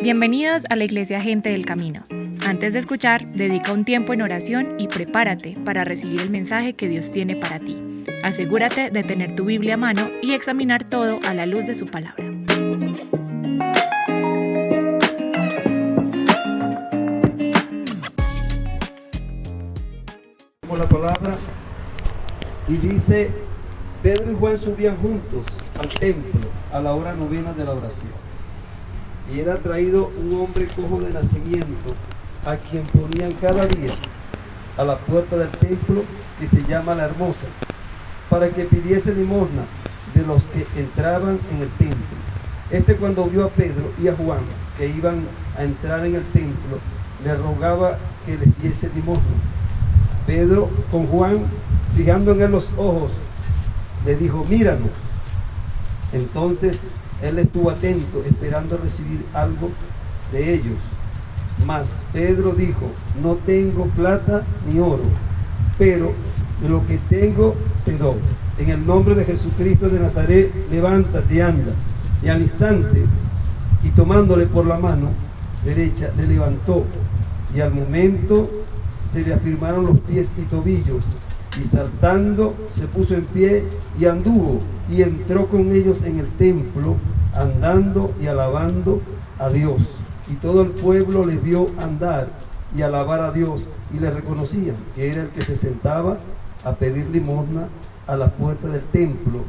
Bienvenidos a la Iglesia Gente del Camino. Antes de escuchar, dedica un tiempo en oración y prepárate para recibir el mensaje que Dios tiene para ti. Asegúrate de tener tu Biblia a mano y examinar todo a la luz de su palabra. La palabra y dice: Pedro y Juan subían juntos al templo a la hora novena de la oración, y era traído un hombre cojo de nacimiento, a quien ponían cada día a la puerta del templo, que se llama La Hermosa, para que pidiese limosna de los que entraban en el templo. Cuando vio a Pedro y a Juan que iban a entrar en el templo, le rogaba que les diese limosna. Pedro, con Juan, fijando en él los ojos, le dijo: míranos. Entonces él estuvo atento, esperando recibir algo de ellos. Mas Pedro dijo: no tengo plata ni oro, pero de lo que tengo te doy. En el nombre de Jesucristo de Nazaret, levántate y anda. Y al instante, y tomándole por la mano derecha, le levantó, y al momento se le afirmaron los pies y tobillos, y saltando se puso en pie y anduvo, y entró con ellos en el templo, andando y alabando a Dios. Y todo el pueblo le vio andar y alabar a Dios, y le reconocían que era el que se sentaba a pedir limosna a la puerta del templo,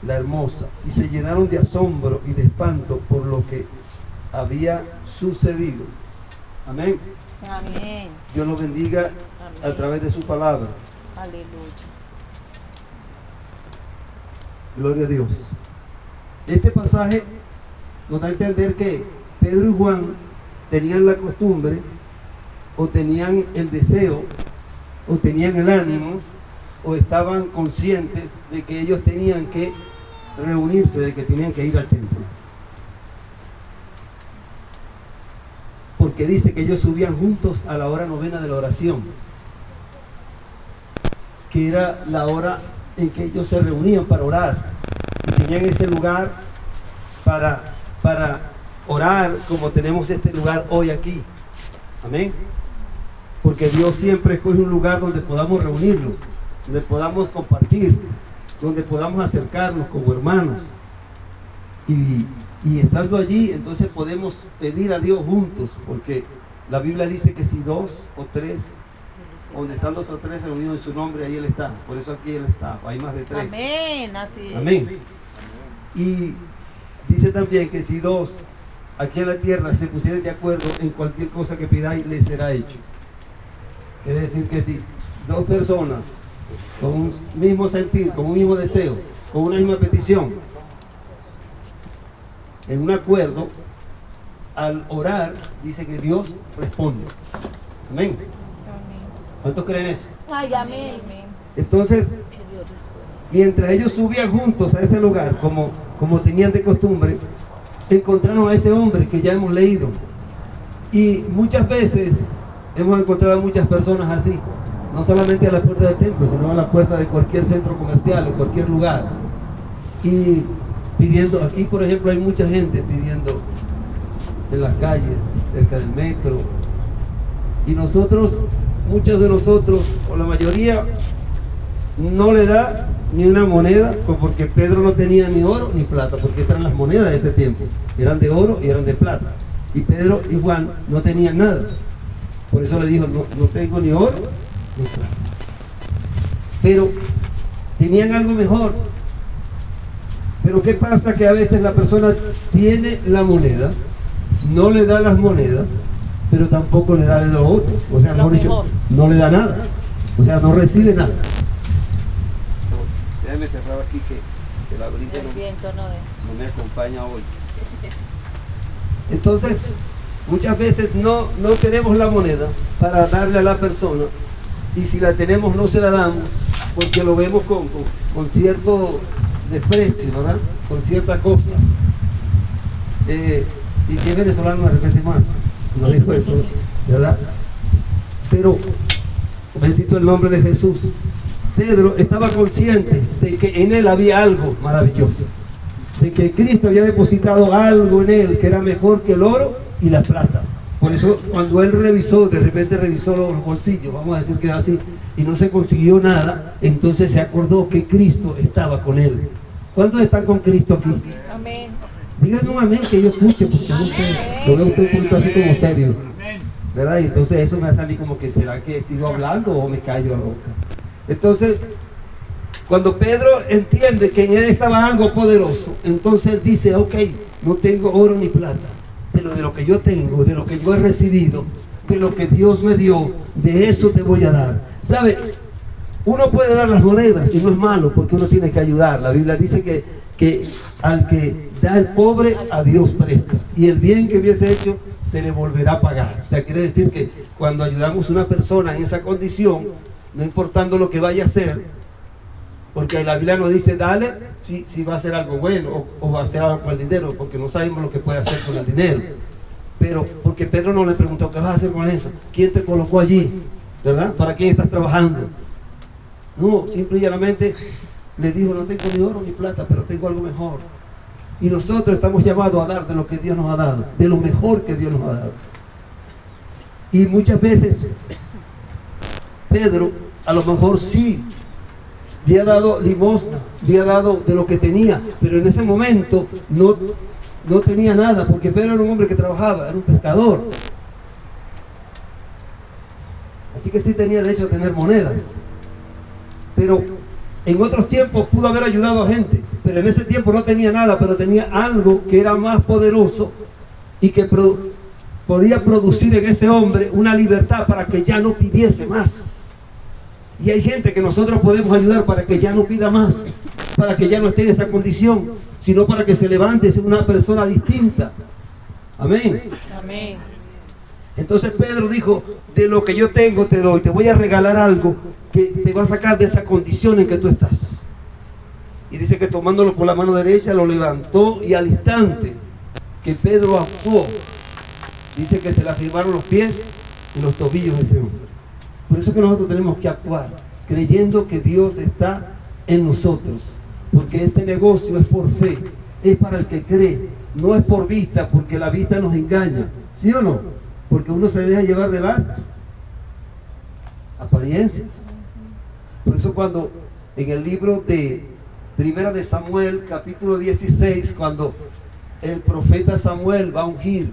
La Hermosa, y se llenaron de asombro y de espanto por lo que había sucedido. Amén. Amén. Dios los bendiga. Amén. A través de su palabra. Aleluya. Gloria a Dios. Este pasaje nos da a entender que Pedro y Juan tenían la costumbre, o tenían el deseo, o tenían el ánimo, o estaban conscientes de que ellos tenían que reunirse, de que tenían que ir al templo. Porque dice que ellos subían juntos a la hora novena de la oración, que era la hora en que ellos se reunían para orar, y tenían ese lugar para orar, como tenemos este lugar hoy aquí. Amén. Porque Dios siempre escoge un lugar donde podamos reunirnos, donde podamos compartir, donde podamos acercarnos como hermanos, y estando allí, entonces podemos pedir a Dios juntos, porque la Biblia dice que si dos o tres, donde están dos o tres reunidos en su nombre, ahí Él está. Por eso aquí Él está, hay más de tres. Amén, así es. Amén. Y dice también que si dos aquí en la tierra se pusieren de acuerdo en cualquier cosa que pidáis, les será hecho. Es decir, que si dos personas con un mismo sentir, con un mismo deseo, con una misma petición, en un acuerdo, al orar, dice que Dios responde. Amén. ¿Cuántos creen eso? Ay, amén. Entonces, mientras ellos subían juntos a ese lugar, como tenían de costumbre, encontraron a ese hombre que ya hemos leído. Y muchas veces hemos encontrado a muchas personas así, no solamente a la puerta del templo, sino a la puerta de cualquier centro comercial, de cualquier lugar, y pidiendo. Aquí, por ejemplo, hay mucha gente pidiendo en las calles, cerca del metro, y muchos de nosotros, o la mayoría, no le da ni una moneda, porque Pedro no tenía ni oro ni plata, porque esas eran las monedas de ese tiempo, eran de oro y eran de plata, y Pedro y Juan no tenían nada. Por eso le dijo: no tengo ni oro ni plata. Pero tenían algo mejor. Pero ¿qué pasa? Que a veces la persona tiene la moneda, no le da las monedas, pero tampoco le da lo otro. O sea, mejor dicho, no le da nada. O sea, no recibe nada. Déjame cerrar aquí que la brisa no me acompaña hoy. Entonces, muchas veces no tenemos la moneda para darle a la persona, y si la tenemos no se la damos, porque lo vemos con cierto desprecio, ¿verdad? Con cierta cosa. Y si es venezolano, de repente más. No dijo eso, ¿verdad? Pero, bendito el nombre de Jesús. Pedro estaba consciente de que en él había algo maravilloso, de que Cristo había depositado algo en él que era mejor que el oro y y la plata. Por eso cuando él revisó, de repente revisó los bolsillos, vamos a decir que era así, y no se consiguió nada, entonces se acordó que Cristo estaba con él. ¿Cuántos están con Cristo aquí? Amén. Díganme un amén que yo escuche, porque no sé, lo veo usted un poquito así como serio, ¿verdad? Y entonces eso me hace a mí como que, ¿será que sigo hablando o me callo a la boca? Entonces, cuando Pedro entiende que en él estaba algo poderoso, entonces él dice, ok, no tengo oro ni plata, pero de lo que yo tengo, de lo que yo he recibido, de lo que Dios me dio, de eso te voy a dar. ¿Sabes? Uno puede dar las monedas y no es malo, porque uno tiene que ayudar. La Biblia dice que al que da el pobre, a Dios presta, y el bien que hubiese hecho se le volverá a pagar. O sea, quiere decir que cuando ayudamos a una persona en esa condición, no importando lo que vaya a hacer, porque la Biblia nos dice, dale si va a hacer algo bueno o va a hacer algo con el dinero, porque no sabemos lo que puede hacer con el dinero. Pero porque Pedro no le preguntó, ¿qué vas a hacer con eso? ¿Quién te colocó allí? ¿Verdad? ¿Para quién estás trabajando? No, simple y llanamente le dijo, no tengo ni oro ni plata, pero tengo algo mejor. Y nosotros estamos llamados a dar de lo que Dios nos ha dado, de lo mejor que Dios nos ha dado. Y muchas veces Pedro a lo mejor sí le ha dado limosna, le ha dado de lo que tenía, pero en ese momento no tenía nada, porque Pedro era un hombre que trabajaba, era un pescador. Así que sí tenía derecho a tener monedas. Pero en otros tiempos pudo haber ayudado a gente, pero en ese tiempo no tenía nada, pero tenía algo que era más poderoso y que podía producir en ese hombre una libertad para que ya no pidiese más. Y hay gente que nosotros podemos ayudar para que ya no pida más, para que ya no esté en esa condición, sino para que se levante, sea una persona distinta. Amén. Amén. Entonces Pedro dijo, de lo que yo tengo te doy, te voy a regalar algo que te va a sacar de esa condición en que tú estás. Y dice que tomándolo por la mano derecha lo levantó, y al instante que Pedro actuó, dice que se le afirmaron los pies y los tobillos de ese hombre. Por eso que nosotros tenemos que actuar creyendo que Dios está en nosotros, porque este negocio es por fe, es para el que cree, no es por vista, porque la vista nos engaña, ¿sí o no? Porque uno se deja llevar de las apariencias. Por eso cuando en el libro de Primera de Samuel, capítulo 16, cuando el profeta Samuel va a ungir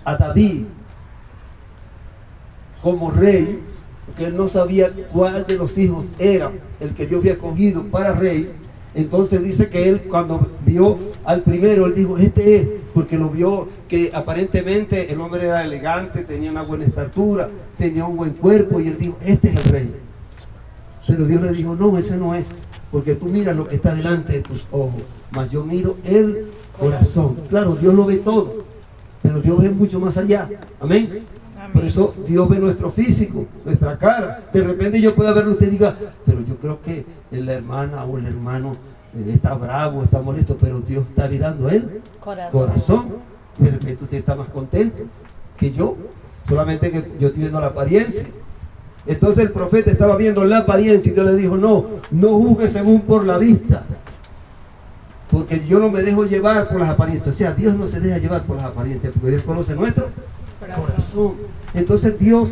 a David como rey, porque él no sabía cuál de los hijos era el que Dios había cogido para rey, entonces dice que él cuando vio al primero, él dijo, este es, porque lo vio que aparentemente el hombre era elegante, tenía una buena estatura, tenía un buen cuerpo, y él dijo, este es el rey. Pero Dios le dijo, no, ese no es, porque tú miras lo que está delante de tus ojos, mas yo miro el corazón. Claro, Dios lo ve todo, pero Dios ve mucho más allá. Amén. Por eso Dios ve nuestro físico, nuestra cara. De repente yo pueda verlo, usted diga, pero yo creo que la hermana o el hermano está bravo, está molesto, pero Dios está mirando el corazón. De repente usted está más contento que yo, solamente que yo estoy viendo la apariencia. Entonces el profeta estaba viendo la apariencia y Dios le dijo, no juzgue según por la vista, porque yo no me dejo llevar por las apariencias. O sea, Dios no se deja llevar por las apariencias, porque Dios conoce nuestro corazón. Entonces Dios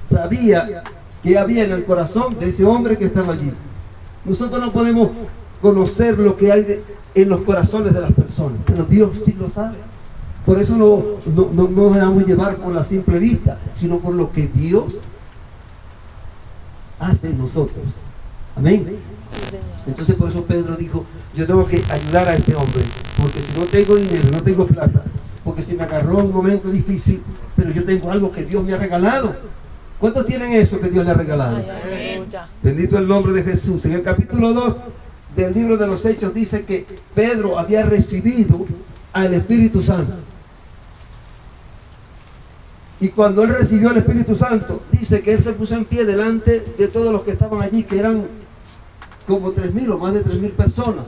sabía que había en el corazón de ese hombre que estaba allí. Nosotros no podemos conocer lo que hay en los corazones de las personas, pero Dios sí lo sabe. Por eso no nos dejamos llevar por la simple vista, sino por lo que Dios hace en nosotros. Amén. Sí, Señor. Entonces por eso Pedro dijo, yo tengo que ayudar a este hombre, porque si no tengo dinero, no tengo plata, porque si me agarró en un momento difícil, pero yo tengo algo que Dios me ha regalado. ¿Cuántos tienen eso que Dios le ha regalado? Ay, aleluya. Bendito el nombre de Jesús. En el capítulo 2 del libro de los Hechos dice que Pedro había recibido al Espíritu Santo. Y cuando él recibió al Espíritu Santo, dice que él se puso en pie delante de todos los que estaban allí, que eran como 3,000 o más de 3,000 personas.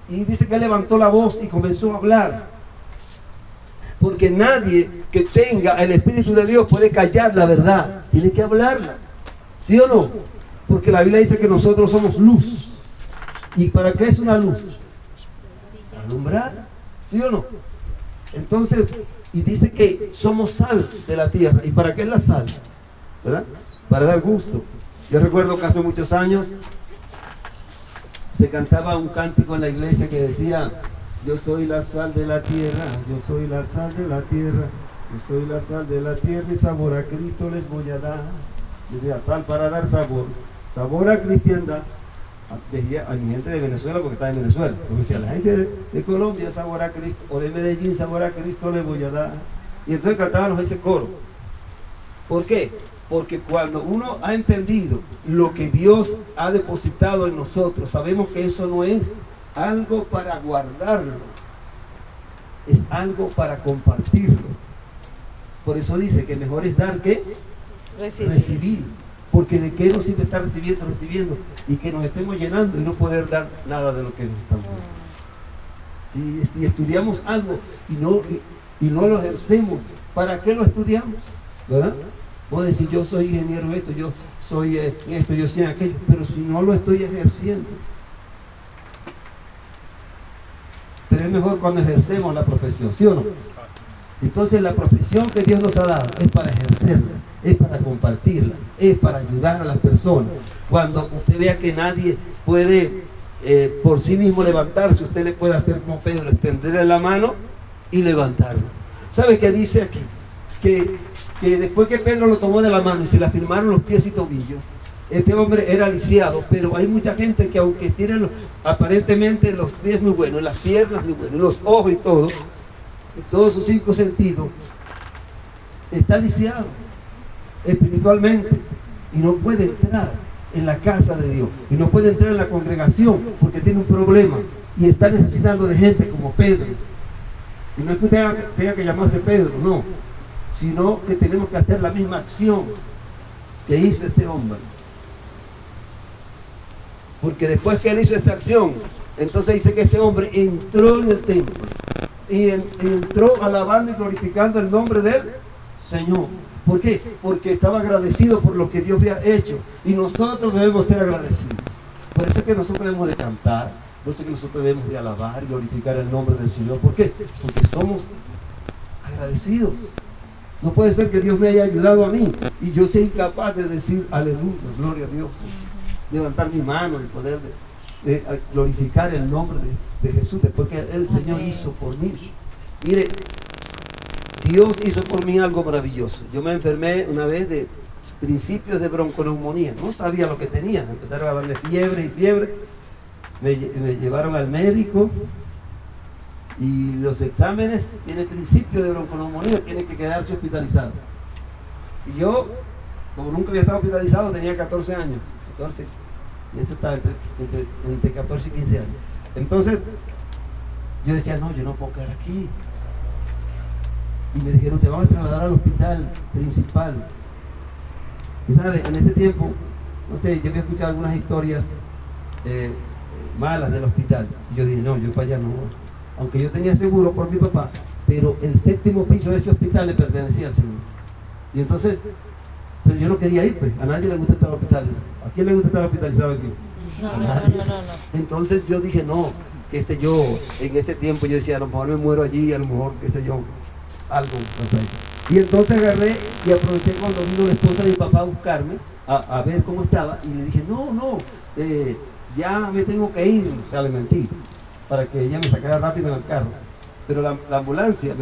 Y dice que él levantó la voz y comenzó a hablar. Porque nadie que tenga el Espíritu de Dios puede callar la verdad. Tiene que hablarla. ¿Sí o no? Porque la Biblia dice que nosotros somos luz. ¿Y para qué es una luz? Alumbrar. ¿Sí o no? Entonces, y dice que somos sal de la tierra. ¿Y para qué es la sal? ¿Verdad? Para dar gusto. Yo recuerdo que hace muchos años se cantaba un cántico en la iglesia que decía: yo soy la sal de la tierra, yo soy la sal de la tierra, yo soy la sal de la tierra y sabor a Cristo les voy a dar. Yo decía, sal para dar sabor, sabor a cristiandad. Decía a mi gente de Venezuela, porque está en Venezuela. Porque decía, la gente de Colombia, sabor a Cristo, o de Medellín, sabor a Cristo les voy a dar. Y entonces cantábamos ese coro. ¿Por qué? Porque cuando uno ha entendido lo que Dios ha depositado en nosotros, sabemos que eso no es algo para guardarlo, es algo para compartirlo. Por eso dice que mejor es dar que recibir. Porque de qué nos sirve estar recibiendo y que nos estemos llenando y no poder dar nada de lo que nos estamos dando. Si estudiamos algo y no lo ejercemos, ¿para qué lo estudiamos? ¿Verdad? Puedo decir, yo soy ingeniero esto, yo soy esto, yo soy aquello, pero si no lo estoy ejerciendo. Pero es mejor cuando ejercemos la profesión, ¿sí o no? Entonces la profesión que Dios nos ha dado es para ejercerla, es para compartirla, es para ayudar a las personas. Cuando usted vea que nadie puede por sí mismo levantarse, usted le puede hacer como Pedro, extenderle la mano y levantarla. ¿Sabe qué dice aquí? Que después que Pedro lo tomó de la mano y se le afirmaron los pies y tobillos, este hombre era lisiado, pero hay mucha gente que aunque tiene aparentemente los pies muy buenos, las piernas muy buenas, los ojos y todos sus 5 sentidos, está lisiado espiritualmente y no puede entrar en la casa de Dios y no puede entrar en la congregación porque tiene un problema y está necesitando de gente como Pedro. Y no es que tenga que llamarse Pedro, no, sino que tenemos que hacer la misma acción que hizo este hombre. Porque después que él hizo esta acción, entonces dice que este hombre entró en el templo y entró alabando y glorificando el nombre del Señor. ¿Por qué? Porque estaba agradecido por lo que Dios había hecho y nosotros debemos ser agradecidos. Por eso es que nosotros debemos de cantar, por eso es que nosotros debemos de alabar y glorificar el nombre del Señor. ¿Por qué? Porque somos agradecidos. No puede ser que Dios me haya ayudado a mí y yo sea incapaz de decir aleluya, gloria a Dios, levantar mi mano y poder glorificar el nombre de Jesús después que el Señor hizo por mí. Mire, Dios hizo por mí algo maravilloso. Yo me enfermé una vez de principios de bronconeumonía, no sabía lo que tenía, empezaron a darme fiebre y fiebre, me llevaron al médico y los exámenes tienen principio de bronconeumonía, tiene que quedarse hospitalizado. Y yo, como nunca había estado hospitalizado, tenía 14 años, 14, y eso estaba entre 14 y 15 años. Entonces, yo decía, no, yo no puedo quedar aquí. Y me dijeron, te vamos a trasladar al hospital principal. Y sabes, en ese tiempo, no sé, yo había escuchado algunas historias malas del hospital. Y yo dije, no, yo para allá no voy. Aunque yo tenía seguro por mi papá, pero el 7º piso de ese hospital le pertenecía al Señor. Y entonces, pero yo no quería ir, pues. A nadie le gusta estar hospitalizado. ¿A quién le gusta estar hospitalizado aquí? No. Entonces yo dije, no, qué sé yo, en ese tiempo yo decía, a lo mejor me muero allí, a lo mejor, qué sé yo, algo pasa ahí. Y entonces agarré y aproveché cuando vino la esposa de mi papá a buscarme, a ver cómo estaba, y le dije, no, ya me tengo que ir, o sea, le mentí, para que ella me sacara rápido en el carro. Pero la ambulancia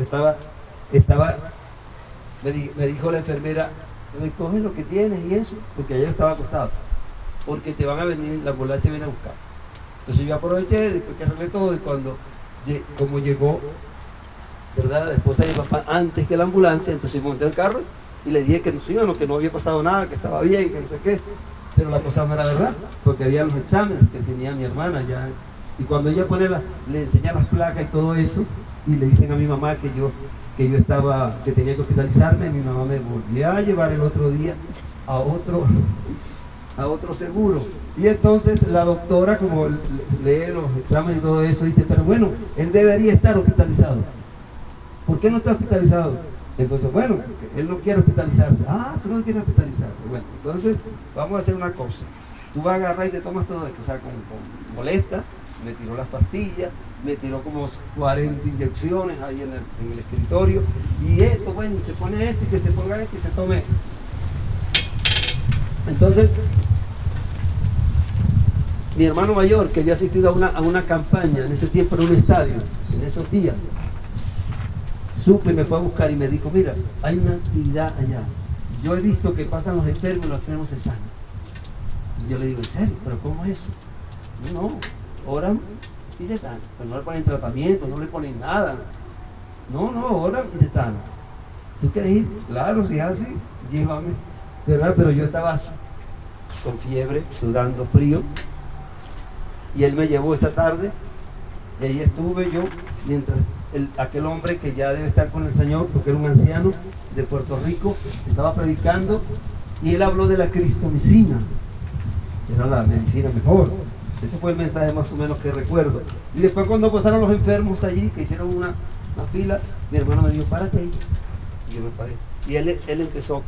me dijo la enfermera, recoge lo que tienes y eso, porque ella estaba acostado, porque te van a venir, la ambulancia viene a buscar. Entonces yo aproveché, después que arreglé todo, y como llegó, ¿verdad?, la esposa de mi papá antes que la ambulancia, entonces monté el carro y le dije que no había pasado nada, que estaba bien, que no sé qué, pero la cosa no era verdad, porque había los exámenes que tenía mi hermana ya, y cuando ella le enseña las placas y todo eso, y le dicen a mi mamá que tenía que hospitalizarme, mi mamá me volvió a llevar el otro día a otro seguro. Y entonces la doctora, como lee los exámenes y todo eso, dice, pero bueno, él debería estar hospitalizado. ¿Por qué no está hospitalizado? Entonces, bueno, él no quiere hospitalizarse. Ah, tú no quieres hospitalizarte. Bueno, entonces vamos a hacer una cosa. Tú vas a agarrar y te tomas todo esto. O sea, con molesta, me tiró las pastillas, me tiró como 40 inyecciones ahí en el escritorio, y esto, bueno, y se pone esto, y que se ponga esto, y se tome esto. Entonces, mi hermano mayor, que había asistido a una campaña en ese tiempo en un estadio, en esos días, supe y me fue a buscar y me dijo, mira, hay una actividad allá. Yo he visto que pasan los enfermos se sanan. Y yo le digo, ¿en serio? ¿Pero cómo es eso? No, oran y se sanan. Pero no le ponen tratamiento, no le ponen nada. No, oran y se sanan. ¿Tú quieres ir? Claro, si es así, llévame. ¿Verdad? Pero yo estaba con fiebre, sudando frío. Y él me llevó esa tarde. Y ahí estuve yo, mientras aquel hombre que ya debe estar con el Señor, porque era un anciano de Puerto Rico, estaba predicando. Y él habló de la cristomicina. Era la medicina mejor. Ese fue el mensaje más o menos que recuerdo. Y después cuando pasaron los enfermos allí, que hicieron una fila, mi hermano me dijo, párate ahí. Y yo me paré. Y él empezó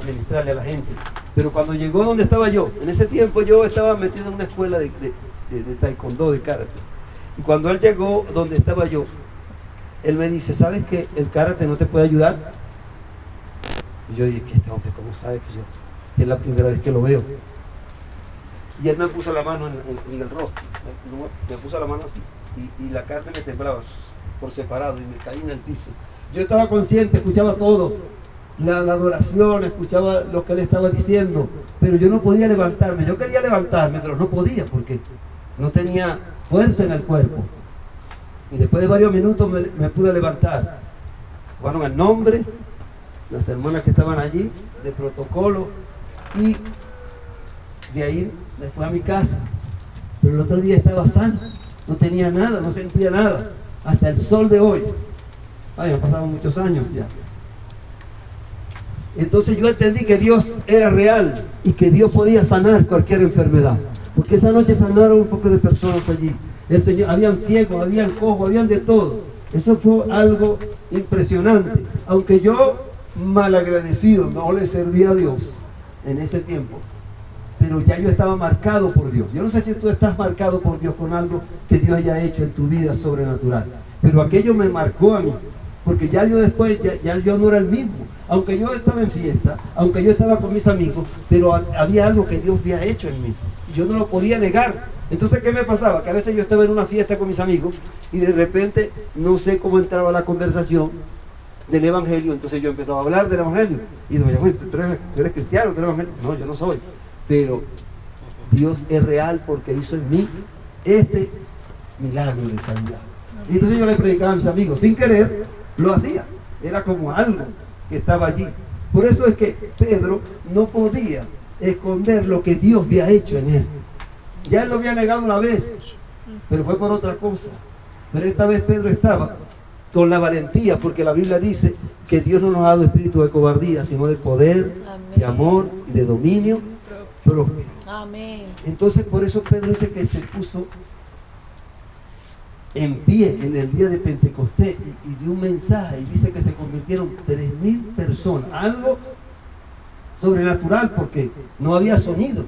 a ministrarle a la gente. Pero cuando llegó donde estaba yo, en ese tiempo yo estaba metido en una escuela de taekwondo, de karate. Y cuando él llegó donde estaba yo, él me dice, ¿sabes que el karate no te puede ayudar? Y yo dije, ¿qué este hombre cómo sabe que yo? Si es la primera vez que lo veo. Y él me puso la mano en el rostro, me puso la mano así, y la carne me temblaba por separado, y me caí en el piso. Yo estaba consciente, escuchaba todo, la adoración, escuchaba lo que él estaba diciendo, pero yo no podía levantarme. Yo quería levantarme, pero no podía, porque no tenía fuerza en el cuerpo. Y después de varios minutos me pude levantar. Fueron el nombre, las hermanas que estaban allí, de protocolo, y de ahí me fui a mi casa. Pero el otro día estaba sano, no tenía nada, no sentía nada, hasta el sol de hoy. Han pasado muchos años ya. Entonces yo entendí que Dios era real y que Dios podía sanar cualquier enfermedad, porque esa noche sanaron un poco de personas allí. El Señor, habían ciegos, habían cojos, habían de todo. Eso fue algo impresionante. Aunque yo, malagradecido, no le serví a Dios en ese tiempo, pero ya yo estaba marcado por Dios. Yo no sé si tú estás marcado por Dios con algo que Dios haya hecho en tu vida sobrenatural, pero aquello me marcó a mí, porque ya yo después, ya yo no era el mismo. Aunque yo estaba en fiesta, aunque yo estaba con mis amigos, pero había algo que Dios había hecho en mí, y yo no lo podía negar. Entonces, ¿qué me pasaba? Que a veces yo estaba en una fiesta con mis amigos, y de repente, no sé cómo entraba la conversación del Evangelio. Entonces yo empezaba a hablar del Evangelio, y me decían, ¿tú eres cristiano? ¿Tú eres evangélico? No, yo no soy. Pero Dios es real, porque hizo en mí este milagro de sanidad. Y entonces yo le predicaba a mis amigos, sin querer, lo hacía. Era como algo que estaba allí. Por eso es que Pedro no podía esconder lo que Dios había hecho en él. Ya él lo había negado una vez, pero fue por otra cosa. Pero esta vez Pedro estaba con la valentía, porque la Biblia dice que Dios no nos ha dado espíritu de cobardía, sino de poder, Amén, de amor y de dominio propio. amén. Entonces por eso Pedro dice que se puso en pie en el día de Pentecostés y dio un mensaje, y dice que se convirtieron 3,000 personas, algo sobrenatural, porque no había sonido.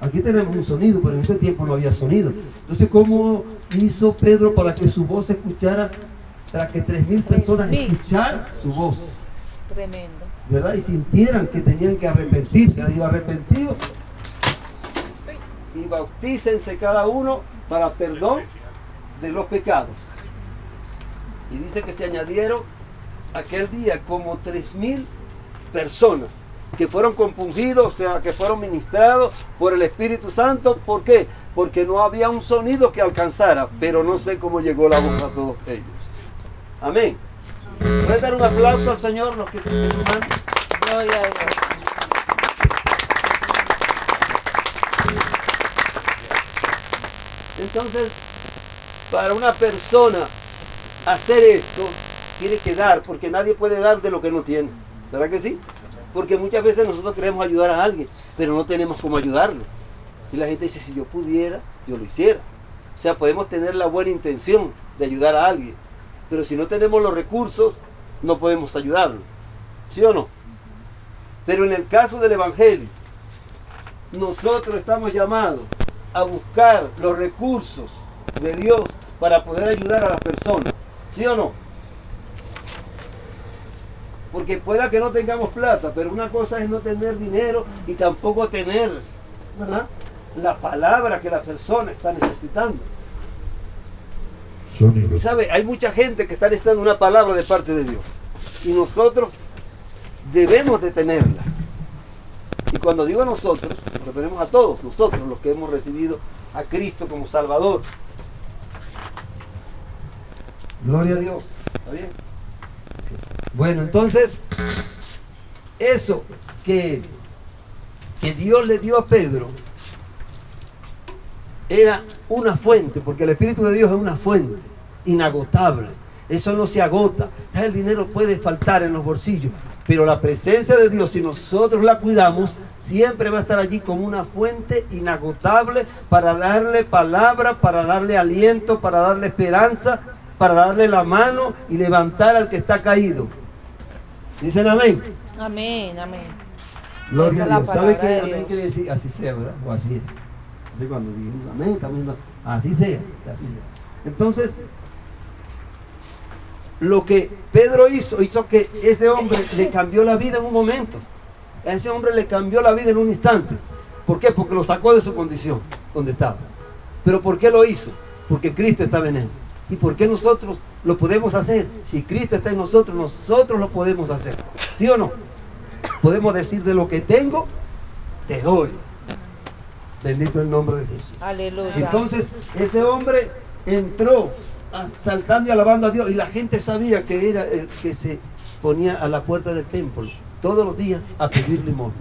Aquí tenemos un sonido, pero en ese tiempo no había sonido. Entonces, ¿cómo hizo Pedro para que su voz se escuchara, para que 3,000 personas 3,000. escucharan su voz? Tremendo. ¿Verdad? Y sintieran que tenían que arrepentirse. Les digo, arrepentidos, y bautícense cada uno para perdón de los pecados. Y dice que se añadieron aquel día como 3,000 personas que fueron compungidos, o sea, que fueron ministrados por el Espíritu Santo. ¿Por qué? Porque no había un sonido que alcanzara, pero no sé cómo llegó la voz a todos ellos. Amén. ¿Pueden dar un aplauso al Señor los que tienen su mano? Gloria a Dios. Entonces, para una persona hacer esto, tiene que dar, porque nadie puede dar de lo que no tiene. ¿Verdad que sí? Porque muchas veces nosotros queremos ayudar a alguien, pero no tenemos cómo ayudarlo. Y la gente dice, si yo pudiera, yo lo hiciera. O sea, podemos tener la buena intención de ayudar a alguien, pero si no tenemos los recursos, no podemos ayudarlo. ¿Sí o no? Pero en el caso del Evangelio, nosotros estamos llamados a buscar los recursos de Dios para poder ayudar a las personas. ¿Sí o no? Porque pueda que no tengamos plata, pero una cosa es no tener dinero y tampoco tener, ¿verdad?, la palabra que la persona está necesitando. Y sabe, hay mucha gente que está necesitando una palabra de parte de Dios. Y nosotros debemos de tenerla. Y cuando digo nosotros, nos referimos a todos nosotros, los que hemos recibido a Cristo como Salvador. Gloria a Dios. ¿Está bien? Bueno, entonces, eso que Dios le dio a Pedro era una fuente, porque el Espíritu de Dios es una fuente inagotable. Eso no se agota. El dinero puede faltar en los bolsillos, pero la presencia de Dios, si nosotros la cuidamos, siempre va a estar allí como una fuente inagotable para darle palabra, para darle aliento, para darle esperanza, para darle la mano y levantar al que está caído. ¿Dicen amén? Amén, amén. Gloria Esa a es Dios. la ¿Sabe palabra qué de amén Dios. quiere decir? Así sea, ¿verdad? O así es. Así cuando dijimos amén, también así sea, así sea. Entonces, lo que Pedro hizo que ese hombre le cambió la vida en un momento. A ese hombre le cambió la vida en un instante. ¿Por qué? Porque lo sacó de su condición, donde estaba. ¿Pero por qué lo hizo? Porque Cristo estaba en él. ¿Y por qué nosotros lo podemos hacer? Si Cristo está en nosotros, nosotros lo podemos hacer. ¿Sí o no? Podemos decir, de lo que tengo, te doy. Bendito el nombre de Jesús. Aleluya. Entonces, ese hombre entró saltando y alabando a Dios, y la gente sabía que era el que se ponía a la puerta del templo todos los días a pedir limosna.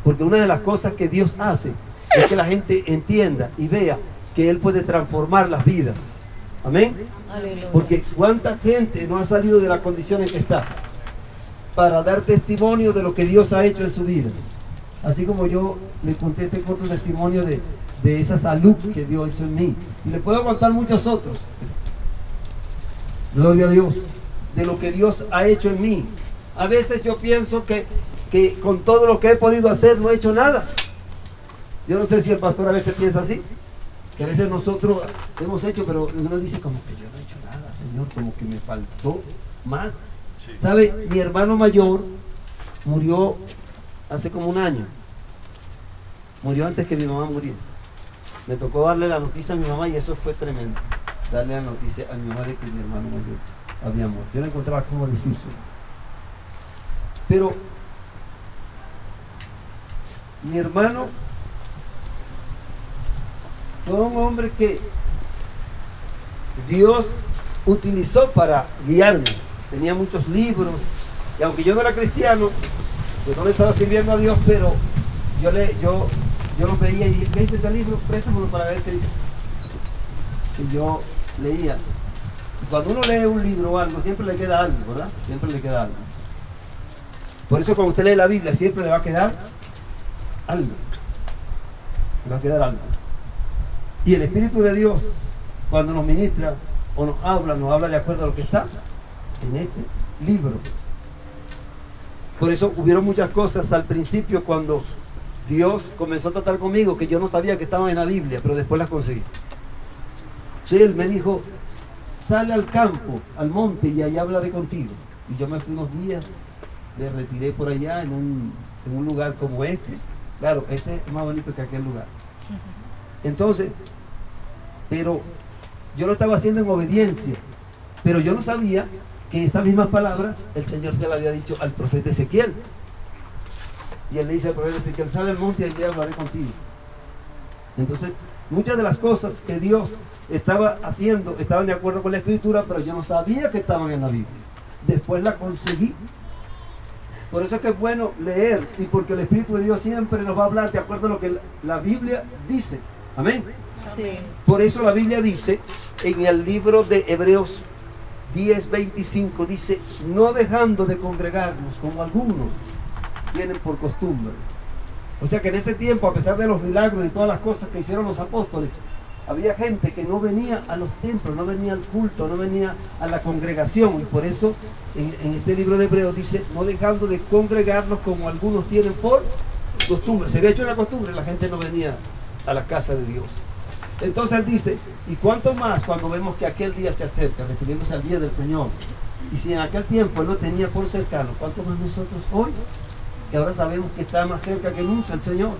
Porque una de las cosas que Dios hace es que la gente entienda y vea que Él puede transformar las vidas. Amén. Aleluya. Porque cuánta gente no ha salido de la condición en que está para dar testimonio de lo que Dios ha hecho en su vida. Así como yo le conté este corto testimonio de esa salud que Dios hizo en mí. Y le puedo contar muchos otros. Gloria a Dios. De lo que Dios ha hecho en mí. A veces yo pienso que con todo lo que he podido hacer no he hecho nada. Yo no sé si el pastor a veces piensa así. Que a veces nosotros hemos hecho, pero uno dice como que yo no he hecho nada, Señor, como que me faltó más. Sí. ¿Sabe? Mi hermano mayor murió hace como un año. Murió antes que mi mamá muriese. Me tocó darle la noticia a mi mamá y eso fue tremendo. Darle la noticia a mi mamá de que mi hermano mayor había muerto. Yo no encontraba cómo decirse. Pero mi hermano fue un hombre que Dios utilizó para guiarme. Tenía muchos libros, y aunque yo no era cristiano, yo no le estaba sirviendo a Dios, pero yo lo veía y dije, ¿qué dice ese libro? Préstamelo para ver qué dice. Y yo leía. Y cuando uno lee un libro o algo, siempre le queda algo, ¿verdad? Siempre le queda algo. Por eso cuando usted lee la Biblia, siempre le va a quedar algo. Le va a quedar algo. Y el Espíritu de Dios, cuando nos ministra o nos habla de acuerdo a lo que está en este libro. Por eso hubieron muchas cosas al principio cuando Dios comenzó a tratar conmigo que yo no sabía que estaban en la Biblia, pero después las conseguí. Sí, Él me dijo, sale al campo, al monte, y allá hablaré contigo. Y yo me fui unos días, me retiré por allá en un lugar como este. Claro, este es más bonito que aquel lugar. Entonces, pero yo lo estaba haciendo en obediencia, pero yo no sabía que esas mismas palabras el Señor se las había dicho al profeta Ezequiel. Y él le dice al profeta Ezequiel, sale al monte y allí hablaré contigo. Entonces, muchas de las cosas que Dios estaba haciendo estaban de acuerdo con la Escritura, pero yo no sabía que estaban en la Biblia. Después la conseguí. Por eso es que es bueno leer, y porque el Espíritu de Dios siempre nos va a hablar de acuerdo a lo que la Biblia dice. Amén. Sí. Por eso la Biblia dice en el libro de Hebreos 10:25, dice, no dejando de congregarnos como algunos tienen por costumbre. O sea que en ese tiempo, a pesar de los milagros y todas las cosas que hicieron los apóstoles, había gente que no venía a los templos, no venía al culto, no venía a la congregación. Y por eso en este libro de Hebreos dice, no dejando de congregarnos como algunos tienen por costumbre. Se había hecho una costumbre, la gente no venía a la casa de Dios. Entonces él dice, ¿y cuánto más cuando vemos que aquel día se acerca, refiriéndose al día del Señor? Y si en aquel tiempo él lo tenía por cercano, ¿cuánto más nosotros hoy? Que ahora sabemos que está más cerca que nunca el Señor.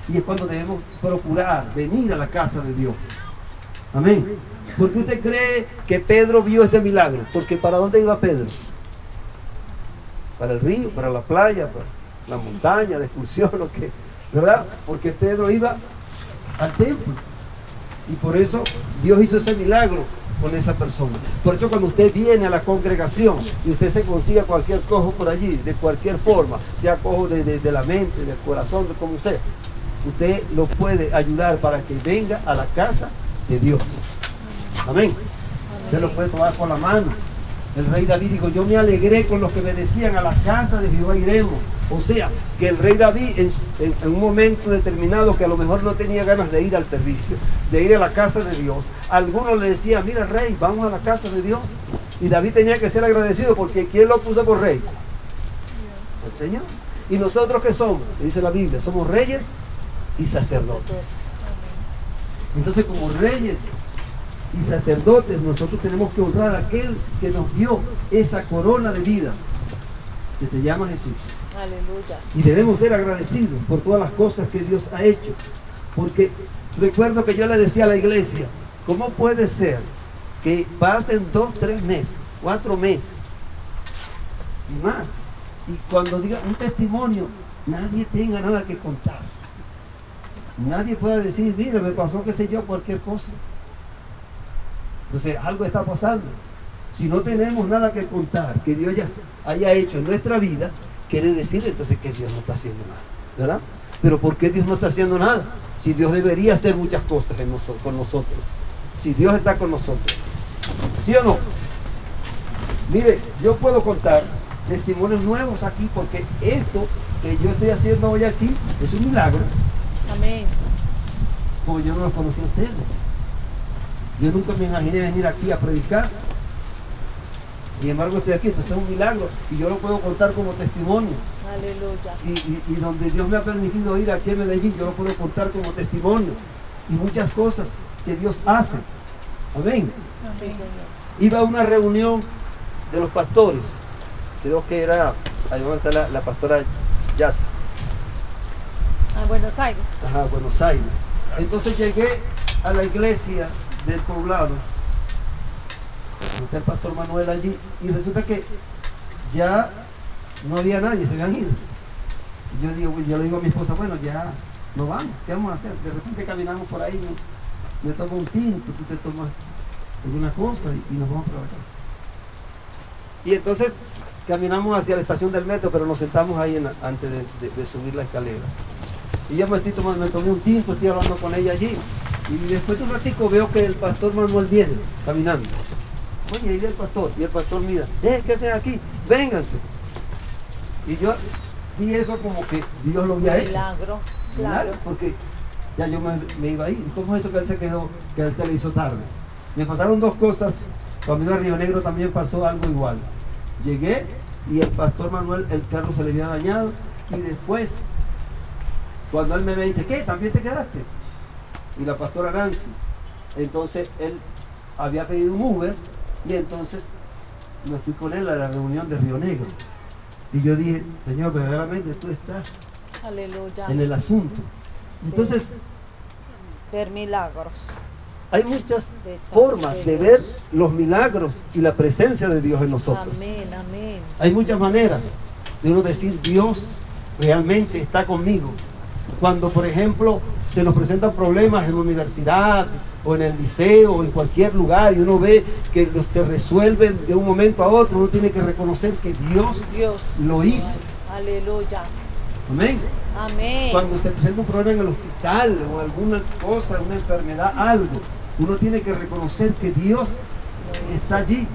Y es cuando debemos procurar venir a la casa de Dios. Amén. ¿Por qué usted cree que Pedro vio este milagro? Porque ¿para dónde iba Pedro? Para el río, para la playa, para la montaña, de excursión, lo que, ¿verdad? Porque Pedro iba al templo. Y por eso Dios hizo ese milagro con esa persona. Por eso cuando usted viene a la congregación y usted se consiga cualquier cojo por allí, de cualquier forma, sea cojo de la mente, del corazón, de como sea, usted lo puede ayudar para que venga a la casa de Dios. Amén. Usted lo puede tomar por la mano. El rey David dijo, yo me alegré con los que me decían, a la casa de Jehová iremos. O sea, que el rey David en un momento determinado que a lo mejor no tenía ganas de ir al servicio, de ir a la casa de Dios, algunos le decían, mira rey, vamos a la casa de Dios. Y David tenía que ser agradecido porque ¿quién lo puso por rey? El Señor. ¿Y nosotros qué somos? Dice la Biblia, somos reyes y sacerdotes. Entonces, como reyes y sacerdotes, nosotros tenemos que honrar a aquel que nos dio esa corona de vida, que se llama Jesús. Aleluya. Y debemos ser agradecidos por todas las cosas que Dios ha hecho. Porque recuerdo que yo le decía a la iglesia, ¿cómo puede ser que pasen 2, 3 meses, 4 meses y más? Y cuando diga un testimonio, nadie tenga nada que contar. Nadie pueda decir, mira, me pasó, qué sé yo, cualquier cosa. Entonces, algo está pasando. Si no tenemos nada que contar, que Dios ya haya hecho en nuestra vida, quiere decir entonces que Dios no está haciendo nada, ¿verdad? Pero ¿por qué Dios no está haciendo nada? Si Dios debería hacer muchas cosas con nosotros. Si Dios está con nosotros. ¿Sí o no? Mire, yo puedo contar testimonios nuevos aquí porque esto que yo estoy haciendo hoy aquí es un milagro. Amén. Como yo no los conocí a ustedes. Yo nunca me imaginé venir aquí a predicar. Sin embargo estoy aquí, entonces es un milagro y yo lo puedo contar como testimonio. Aleluya. Y donde Dios me ha permitido ir aquí en Medellín, yo lo puedo contar como testimonio. Y muchas cosas que Dios hace. Amén. Sí, Señor. Iba a una reunión de los pastores. Creo que era, ahí donde está la pastora Yasa. A Buenos Aires. Ajá, Buenos Aires. Entonces llegué a la iglesia del poblado. Está el pastor Manuel allí y resulta que ya no había nadie, se habían ido. Yo le digo a mi esposa, bueno, ya no vamos, ¿qué vamos a hacer? De repente caminamos por ahí, me tomo un tinto, tú te tomas alguna cosa y nos vamos para la casa. Y entonces caminamos hacia la estación del metro, pero nos sentamos ahí antes de subir la escalera. Y yo me tomé un tinto, estoy hablando con ella allí. Y después de un ratico veo que el pastor Manuel viene caminando. Oye, ahí viene el pastor. Y el pastor mira, ¿qué hacen aquí? Vénganse. Y yo vi eso como que Dios lo había hecho. Milagro, claro. Porque ya yo me iba a ir. ¿Cómo es eso que él se quedó, que a él se le hizo tarde? Me pasaron 2 cosas. Cuando iba a Río Negro también pasó algo igual. Llegué y el pastor Manuel, el carro se le había dañado. Y después, cuando él me ve, dice, ¿qué? ¿También te quedaste? Y la pastora Nancy. Entonces él había pedido un Uber y entonces me fui con él a la reunión de Río Negro. Y yo dije, Señor, verdaderamente tú estás Aleluya. en el asunto. Sí. Entonces, Ver milagros. hay muchas formas de ver los milagros y la presencia de Dios en nosotros. Amén, amén. Hay muchas maneras de uno decir, Dios realmente está conmigo. Cuando, por ejemplo, se nos presentan problemas en la universidad o en el liceo o en cualquier lugar y uno ve que se resuelven de un momento a otro, uno tiene que reconocer que Dios lo hizo. Aleluya. Amén. Amén. Cuando se presenta un problema en el hospital o alguna cosa, una enfermedad, algo, uno tiene que reconocer que Dios está allí.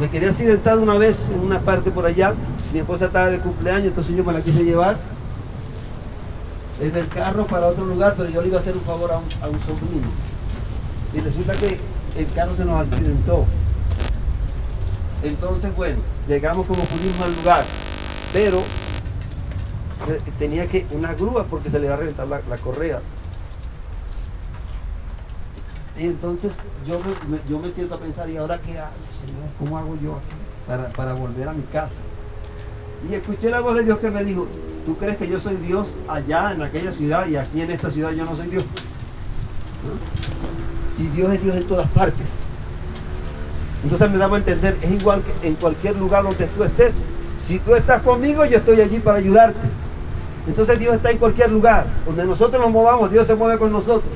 Me quedé accidentado una vez en una parte por allá. Mi esposa estaba de cumpleaños, entonces yo me la quise llevar en el carro para otro lugar, pero yo le iba a hacer un favor a un sobrino. Y resulta que el carro se nos accidentó. Entonces, bueno, llegamos como pudimos al lugar, pero tenía que una grúa porque se le iba a reventar la correa. Y entonces yo me siento a pensar, ¿y ahora qué hago, Señor? ¿Cómo hago yo aquí para volver a mi casa? Y escuché la voz de Dios que me dijo, ¿tú crees que yo soy Dios allá en aquella ciudad y aquí en esta ciudad yo no soy Dios? ¿No? Si Dios es Dios en todas partes. Entonces me daba a entender, es igual que en cualquier lugar donde tú estés. Si tú estás conmigo, yo estoy allí para ayudarte. Entonces Dios está en cualquier lugar. Donde nosotros nos movamos, Dios se mueve con nosotros.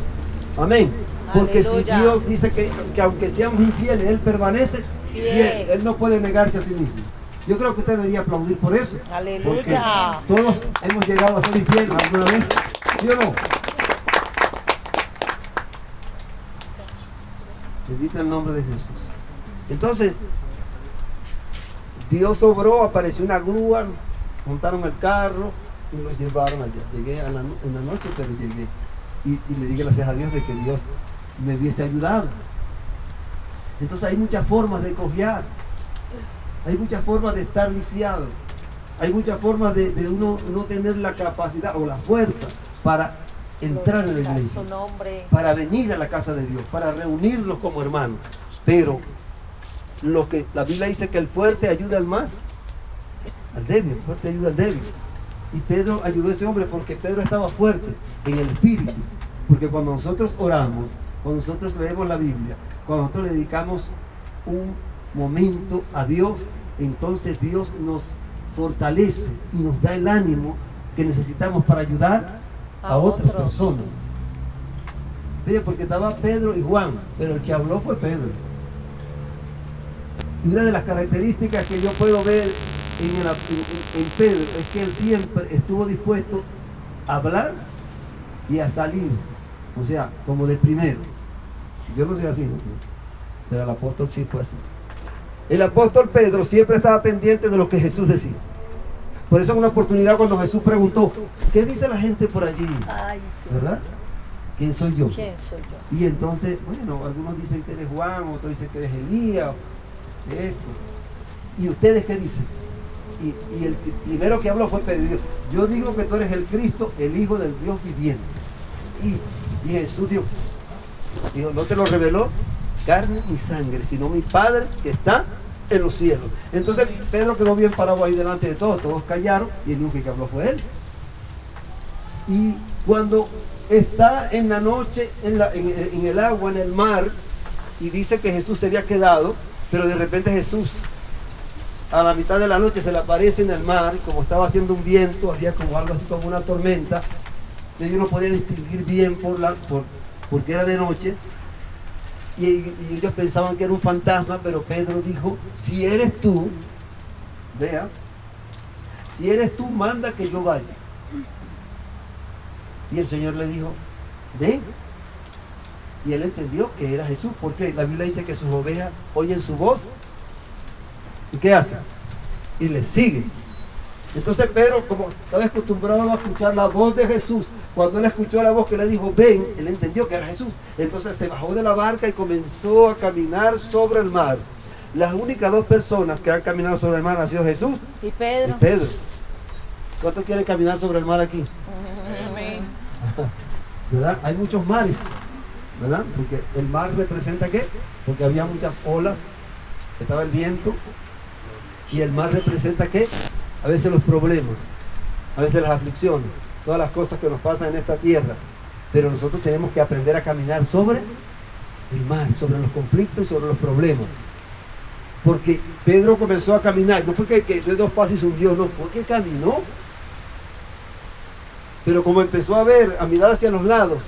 Amén. Porque Aleluya. si Dios dice que aunque seamos infieles, Él permanece fiel. Él no puede negarse a sí mismo. Yo creo que usted debería aplaudir por eso. Aleluya. Porque todos hemos llegado a ser infieles alguna vez. ¿Sí o no? Bendito el nombre de Jesús. Entonces, Dios obró, apareció una grúa, montaron el carro y los llevaron allá. Llegué en la noche, pero llegué. Y le di gracias a Dios de que Dios me hubiese ayudado. Entonces hay muchas formas de cojear, hay muchas formas de estar viciado, hay muchas formas de uno no tener la capacidad o la fuerza para entrar en la iglesia, Su nombre. para venir a la casa de Dios, para reunirnos como hermanos. Pero lo que la Biblia dice que el fuerte ayuda al más, al débil, el fuerte ayuda al débil. Y Pedro ayudó a ese hombre porque Pedro estaba fuerte en el espíritu. Porque cuando nosotros oramos, cuando nosotros leemos la Biblia, cuando nosotros le dedicamos un momento a Dios, entonces Dios nos fortalece y nos da el ánimo que necesitamos para ayudar a otras personas. Fíjate, porque estaba Pedro y Juan, pero el que habló fue Pedro. Y una de las características que yo puedo ver en Pedro es que él siempre estuvo dispuesto a hablar y a salir, o sea, como de primero. Yo no soy así, ¿no? Pero el apóstol sí fue así. El apóstol Pedro siempre estaba pendiente de lo que Jesús decía. Por eso en una oportunidad cuando Jesús preguntó, ¿qué dice la gente por allí? Ay, sí. ¿Verdad? ¿Quién soy yo? ¿Quién soy yo? Y entonces, bueno, algunos dicen que eres Juan, otros dicen que eres Elías, esto. ¿Y ustedes qué dicen? Y el primero que habló fue Pedro. Yo digo que tú eres el Cristo, el Hijo del Dios viviente. Y Jesús dijo, no te lo reveló carne ni sangre, sino mi Padre que está en los cielos. Entonces Pedro quedó bien parado ahí delante de todos callaron y el único que habló fue él. Y cuando está en la noche, en el agua, en el mar, y dice que Jesús se había quedado, pero de repente Jesús a la mitad de la noche se le aparece en el mar, como estaba haciendo un viento, había como algo así como una tormenta, entonces yo no podía distinguir bien porque era de noche, y ellos pensaban que era un fantasma, pero Pedro dijo, si eres tú, vea, si eres tú, manda que yo vaya. Y el Señor le dijo, ven. Y él entendió que era Jesús, porque la Biblia dice que sus ovejas oyen su voz. ¿Y qué hace? Y le sigue. Entonces Pedro, como estaba acostumbrado a escuchar la voz de Jesús, cuando él escuchó la voz que le dijo, ven, él entendió que era Jesús. Entonces se bajó de la barca y comenzó a caminar sobre el mar. Las únicas dos personas que han caminado sobre el mar han sido Jesús ¿Y Pedro? y Pedro. ¿Cuántos quieren caminar sobre el mar aquí? Amén. ¿Verdad? Hay muchos mares, ¿verdad? Porque el mar representa ¿qué? Porque había muchas olas, estaba el viento, y el mar representa ¿qué? A veces los problemas, a veces las aflicciones, todas las cosas que nos pasan en esta tierra. Pero nosotros tenemos que aprender a caminar sobre el mar, sobre los conflictos y sobre los problemas. Porque Pedro comenzó a caminar, no fue que de dos pasos y se hundió, no, fue que caminó. Pero como empezó a ver, a mirar hacia los lados,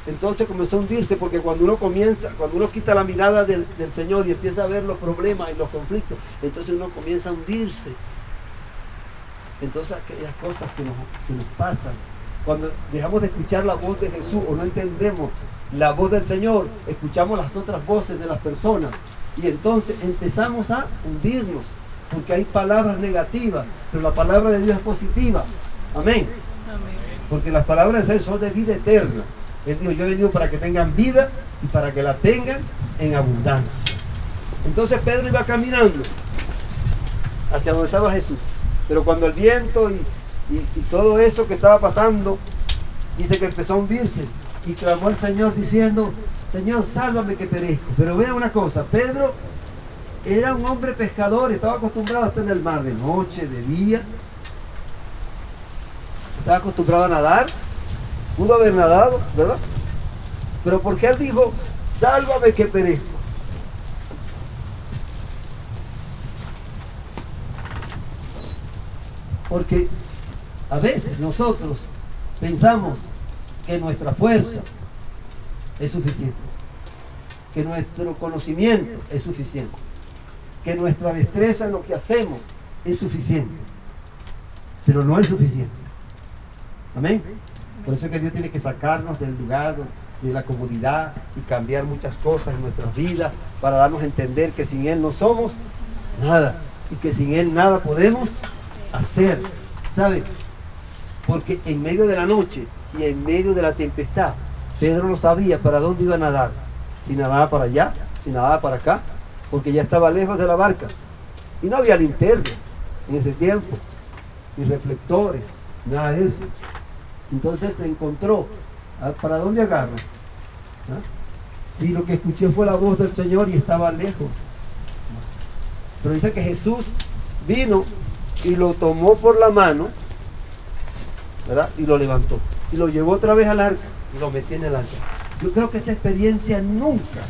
entonces comenzó a hundirse, porque cuando uno quita la mirada del Señor y empieza a ver los problemas y los conflictos, entonces uno comienza a hundirse. Entonces aquellas cosas que nos pasan, cuando dejamos de escuchar la voz de Jesús o no entendemos la voz del Señor, escuchamos las otras voces de las personas y entonces empezamos a hundirnos, porque hay palabras negativas, pero la palabra de Dios es positiva. Amén. Porque las palabras del Señor son de vida eterna. Él dijo, yo he venido para que tengan vida y para que la tengan en abundancia. Entonces Pedro iba caminando hacia donde estaba Jesús. Pero cuando el viento Y todo eso que estaba pasando, dice que empezó a hundirse y clamó al Señor diciendo, Señor, sálvame que perezco. Pero vean una cosa, Pedro era un hombre pescador, estaba acostumbrado a estar en el mar de noche, de día. Estaba acostumbrado a nadar, pudo haber nadado, ¿verdad? Pero porque él dijo, sálvame que perezco. Porque a veces nosotros pensamos que nuestra fuerza es suficiente, que nuestro conocimiento es suficiente, que nuestra destreza en lo que hacemos es suficiente, pero no es suficiente. Amén. Por eso es que Dios tiene que sacarnos del lugar de la comodidad y cambiar muchas cosas en nuestras vidas para darnos a entender que sin Él no somos nada y que sin Él nada podemos hacer. ¿Sabe? Porque en medio de la noche y en medio de la tempestad, Pedro no sabía para dónde iba a nadar. Si nadaba para allá, si nadaba para acá, porque ya estaba lejos de la barca. Y no había linterna en ese tiempo, ni reflectores, nada de eso. Entonces se encontró, ¿para dónde agarro? ¿Ah? Si lo que escuché fue la voz del Señor y estaba lejos. Pero dice que Jesús vino y lo tomó por la mano, ¿verdad? Y lo levantó. Y lo llevó otra vez al arca y lo metió en el arca. Yo creo que esa experiencia nunca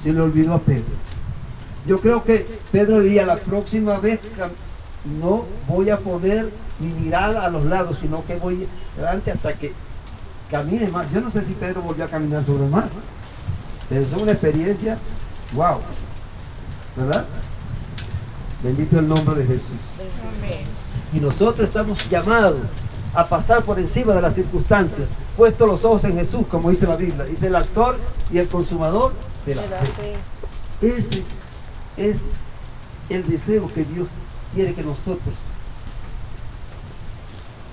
se le olvidó a Pedro. Yo creo que Pedro diría, la próxima vez no voy a poder ni mirar a los lados, sino que voy adelante hasta que camine más. Yo no sé si Pedro volvió a caminar sobre el mar, pero es una experiencia, wow, ¿verdad? Bendito el nombre de Jesús. Y nosotros estamos llamados a pasar por encima de las circunstancias, puesto los ojos en Jesús, como dice la Biblia. Dice el autor y el consumador de la fe. Ese es el deseo que Dios quiere que nosotros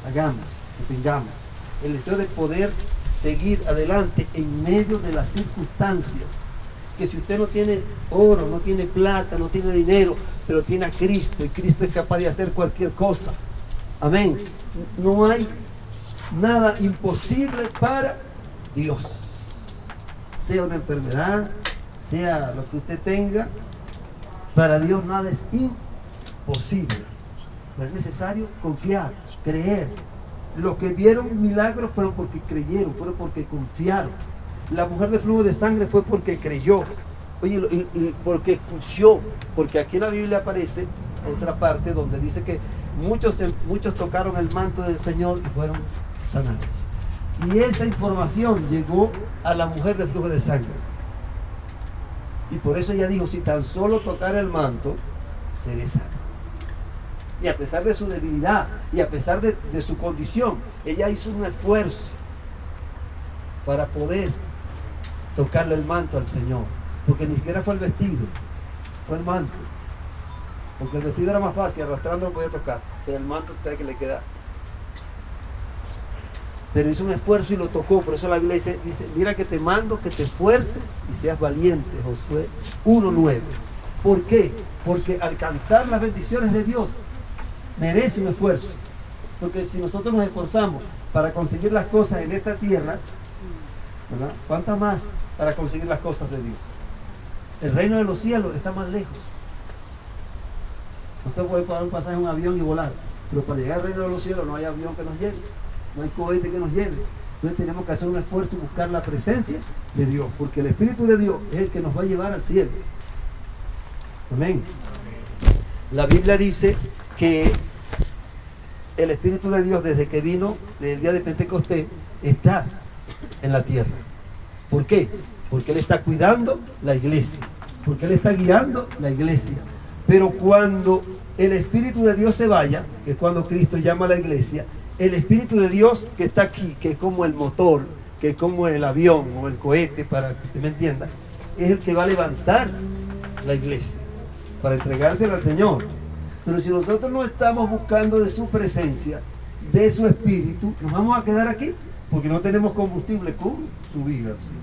hagamos, que tengamos. El deseo de poder seguir adelante en medio de las circunstancias. Que si usted no tiene oro, no tiene plata, no tiene dinero, pero tiene a Cristo, y Cristo es capaz de hacer cualquier cosa. Amén. No hay nada imposible para Dios. Sea una enfermedad, sea lo que usted tenga, para Dios nada es imposible. Pero es necesario confiar, creer. Los que vieron milagros fueron porque creyeron, fueron porque confiaron. La mujer de flujo de sangre fue porque creyó. Oye, y porque escuchó. Porque aquí en la Biblia aparece otra parte donde dice que muchos tocaron el manto del Señor y fueron sanados. Y esa información llegó a la mujer de flujo de sangre. Y por eso ella dijo, si tan solo tocara el manto, seré sana. Y a pesar de su debilidad y a pesar de su condición, ella hizo un esfuerzo para poder tocarle el manto al Señor. Porque ni siquiera fue el vestido, fue el manto. Porque el vestido era más fácil, arrastrando lo podía tocar, pero el manto sabe que le queda. Pero hizo un esfuerzo y lo tocó. Por eso la Biblia dice, mira que te mando que te esfuerces y seas valiente. Josué 1:9. ¿Por qué? Porque alcanzar las bendiciones de Dios merece un esfuerzo. Porque si nosotros nos esforzamos para conseguir las cosas en esta tierra, ¿verdad? ¿Cuántas más para conseguir las cosas de Dios? El reino de los cielos está más lejos. Usted puede pagar un pasaje en un avión y volar, pero para llegar al reino de los cielos no hay avión que nos lleve, no hay cohete que nos lleve. Entonces tenemos que hacer un esfuerzo y buscar la presencia de Dios, porque el Espíritu de Dios es el que nos va a llevar al cielo. Amén. La Biblia dice que el Espíritu de Dios, desde que vino del día de Pentecostés, está en la tierra. ¿Por qué? Porque Él está cuidando la iglesia, porque Él está guiando la iglesia. Pero cuando el Espíritu de Dios se vaya, que es cuando Cristo llama a la iglesia, el Espíritu de Dios que está aquí, que es como el motor, que es como el avión o el cohete, para que usted me entienda, es el que va a levantar la iglesia para entregársela al Señor. Pero si nosotros no estamos buscando de su presencia, de su Espíritu, nos vamos a quedar aquí porque no tenemos combustible con subir al cielo.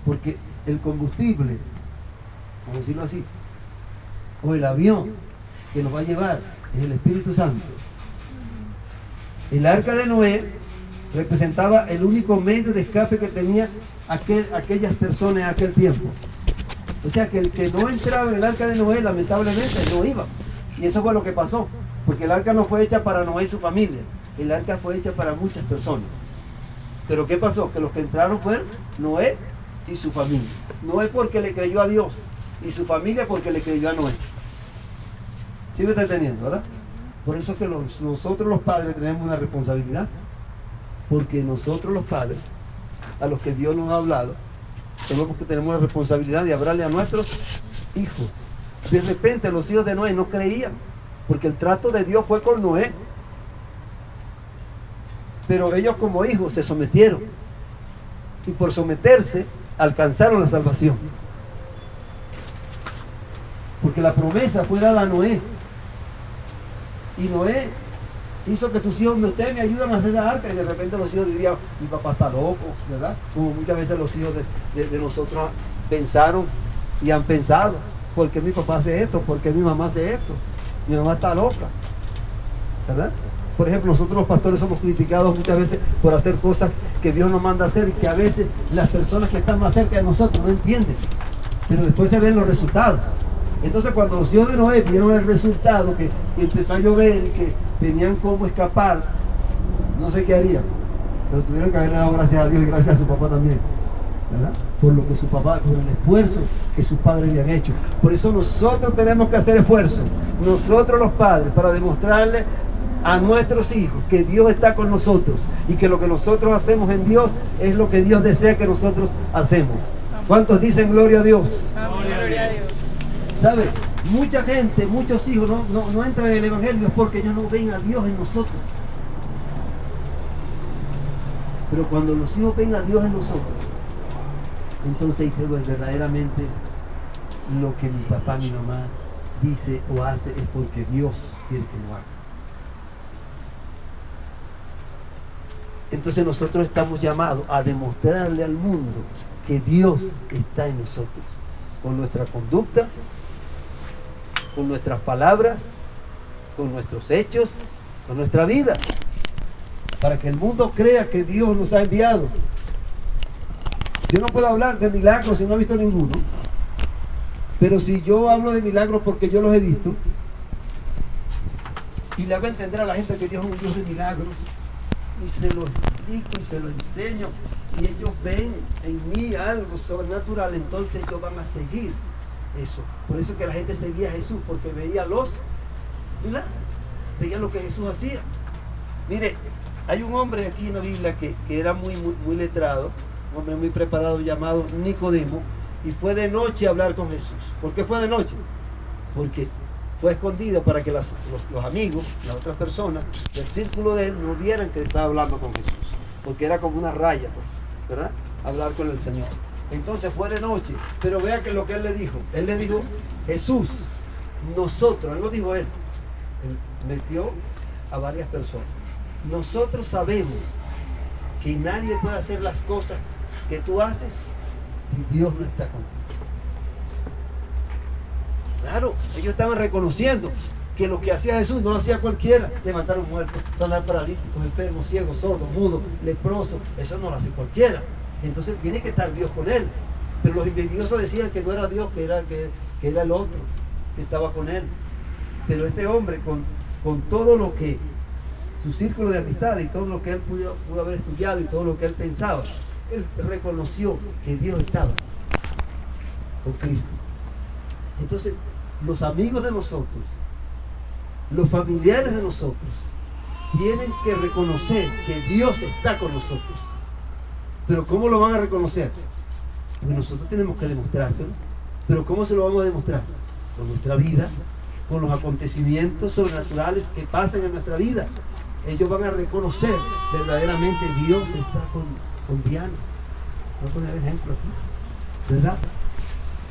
Porque el combustible, vamos a decirlo así, o el avión que nos va a llevar es el Espíritu Santo. El arca de Noé representaba el único medio de escape que tenía aquellas personas en aquel tiempo. O sea que el que no entraba en el arca de Noé, lamentablemente, no iba. Y eso fue lo que pasó. Porque el arca no fue hecha para Noé y su familia. El arca fue hecha para muchas personas. Pero ¿qué pasó? Que los que entraron fueron Noé y su familia. Noé porque le creyó a Dios. Y su familia porque le creyó a Noé. ¿Sí me está entendiendo, verdad? Por eso es que nosotros los padres tenemos una responsabilidad. Porque nosotros los padres, a los que Dios nos ha hablado, tenemos la responsabilidad de hablarle a nuestros hijos. De repente los hijos de Noé no creían, porque el trato de Dios fue con Noé. Pero ellos como hijos se sometieron. Y por someterse alcanzaron la salvación. Porque la promesa fue dada a Noé. Y Noé hizo que sus hijos, ustedes me ayudan a hacer la arca, y de repente los hijos dirían, mi papá está loco, ¿verdad? Como muchas veces los hijos de nosotros pensaron y han pensado, ¿por qué mi papá hace esto? ¿Por qué mi mamá hace esto? Mi mamá está loca, ¿verdad? Por ejemplo, nosotros los pastores somos criticados muchas veces por hacer cosas que Dios nos manda a hacer y que a veces las personas que están más cerca de nosotros no entienden, pero después se ven los resultados. Entonces cuando los hijos de Noé vieron el resultado, que empezó a llover y que tenían cómo escapar, no sé qué harían, pero tuvieron que haberle dado gracias a Dios y gracias a su papá también, ¿verdad? Por lo que su papá, por el esfuerzo que sus padres le han hecho. Por eso nosotros tenemos que hacer esfuerzo, nosotros los padres, para demostrarle a nuestros hijos que Dios está con nosotros y que lo que nosotros hacemos en Dios es lo que Dios desea que nosotros hacemos. ¿Cuántos dicen gloria a Dios? Gloria a Dios. ¿Sabe? Mucha gente, muchos hijos no entran en el Evangelio porque ellos no ven a Dios en nosotros. Pero cuando los hijos ven a Dios en nosotros, entonces dice, pues, verdaderamente lo que mi papá, mi mamá dice o hace es porque Dios quiere que lo haga. Entonces nosotros estamos llamados a demostrarle al mundo que Dios está en nosotros, con nuestra conducta, con nuestras palabras, con nuestros hechos, con nuestra vida, para que el mundo crea que Dios nos ha enviado. Yo no puedo hablar de milagros si no he visto ninguno, pero si yo hablo de milagros porque yo los he visto y le hago entender a la gente que Dios es un Dios de milagros, y se lo explico y se lo enseño, y ellos ven en mí algo sobrenatural, entonces ellos van a seguir eso. Por eso que la gente seguía a Jesús, porque veía los milagros, veía lo que Jesús hacía. Mire, hay un hombre aquí en la Biblia que era muy letrado, un hombre muy preparado llamado Nicodemo, y fue de noche a hablar con Jesús. ¿Por qué fue de noche? Porque fue escondido para que los amigos, las otras personas del círculo de él no vieran que estaba hablando con Jesús, porque era como una raya, pues, ¿verdad? Hablar con el Señor. Entonces fue de noche, pero vea que lo que él le dijo, Jesús, nosotros, él lo dijo él metió a varias personas. Nosotros sabemos que nadie puede hacer las cosas que tú haces si Dios no está contigo. Claro, ellos estaban reconociendo que lo que hacía Jesús no lo hacía cualquiera. Levantar a un muerto, sanar paralíticos, enfermos, ciegos, sordos, mudos, leprosos. Eso no lo hace cualquiera. Entonces tiene que estar Dios con él. Pero los envidiosos decían que no era Dios, que era el otro que estaba con él. Pero este hombre, con todo lo que su círculo de amistad y todo lo que él pudo haber estudiado y todo lo que él pensaba, él reconoció que Dios estaba con Cristo. Entonces, los amigos de nosotros, los familiares de nosotros, tienen que reconocer que Dios está con nosotros. Pero ¿cómo lo van a reconocer? Porque nosotros tenemos que demostrárselo. Pero ¿cómo se lo vamos a demostrar? Con nuestra vida, con los acontecimientos sobrenaturales que pasan en nuestra vida. Ellos van a reconocer verdaderamente Dios está con Diana. Voy a poner ejemplo aquí, ¿verdad?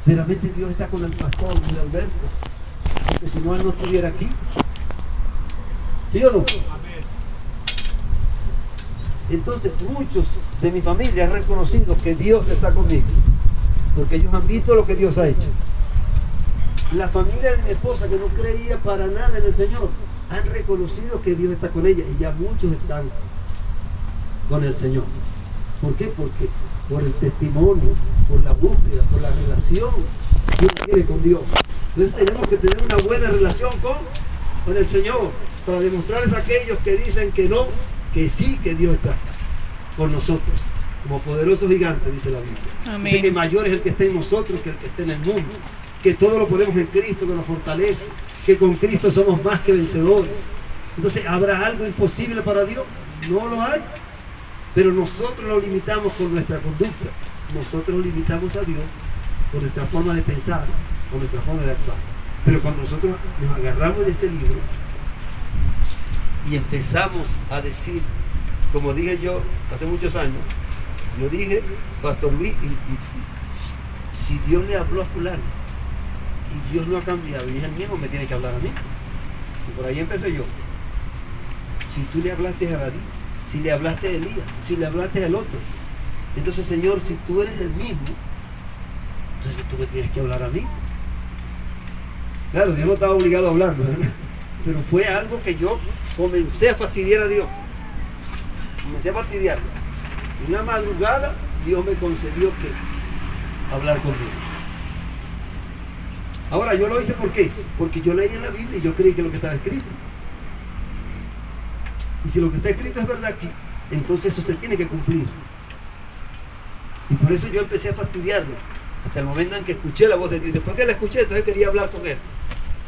Verdaderamente Dios está con el pastor Luis Alberto, porque si no, él no estuviera aquí. ¿Sí o no? Entonces muchos de mi familia han reconocido que Dios está conmigo, porque ellos han visto lo que Dios ha hecho. La familia de mi esposa, que no creía para nada en el Señor, han reconocido que Dios está con ella y ya muchos están con el Señor. ¿Por qué? Porque por el testimonio, por la búsqueda, por la relación que uno tiene con Dios. Entonces tenemos que tener una buena relación con el Señor para demostrarles a aquellos que dicen que no, que sí, que Dios está con nosotros. Como poderoso gigante, dice la Biblia. Amén. Dice que mayor es el que está en nosotros que el que está en el mundo. Que todo lo podemos en Cristo, que nos fortalece. Que con Cristo somos más que vencedores. Entonces, ¿habrá algo imposible para Dios? No lo hay. Pero nosotros lo limitamos con nuestra conducta. Nosotros limitamos a Dios por nuestra forma de pensar, por nuestra forma de actuar. Pero cuando nosotros nos agarramos de este libro y empezamos a decir, como dije yo hace muchos años, yo dije, Pastor Luis, y si Dios le habló a fulano y Dios no ha cambiado y es el mismo, me tiene que hablar a mí. Y por ahí empecé yo. Si tú le hablaste a David, si le hablaste a Elías, si le hablaste al otro, entonces, Señor, si tú eres el mismo, entonces tú me tienes que hablar a mí. Claro, Dios no estaba obligado a hablar, ¿verdad? Pero fue algo que yo comencé a fastidiar a Dios. Comencé a fastidiarlo. Y una madrugada Dios me concedió que hablar conmigo. Ahora, yo lo hice ¿por qué? Porque yo leí en la Biblia y yo creí que lo que estaba escrito. Y si lo que está escrito es verdad aquí, entonces eso se tiene que cumplir. Y por eso yo empecé a fastidiarlo, hasta el momento en que escuché la voz de Dios. Después que la escuché, entonces quería hablar con él.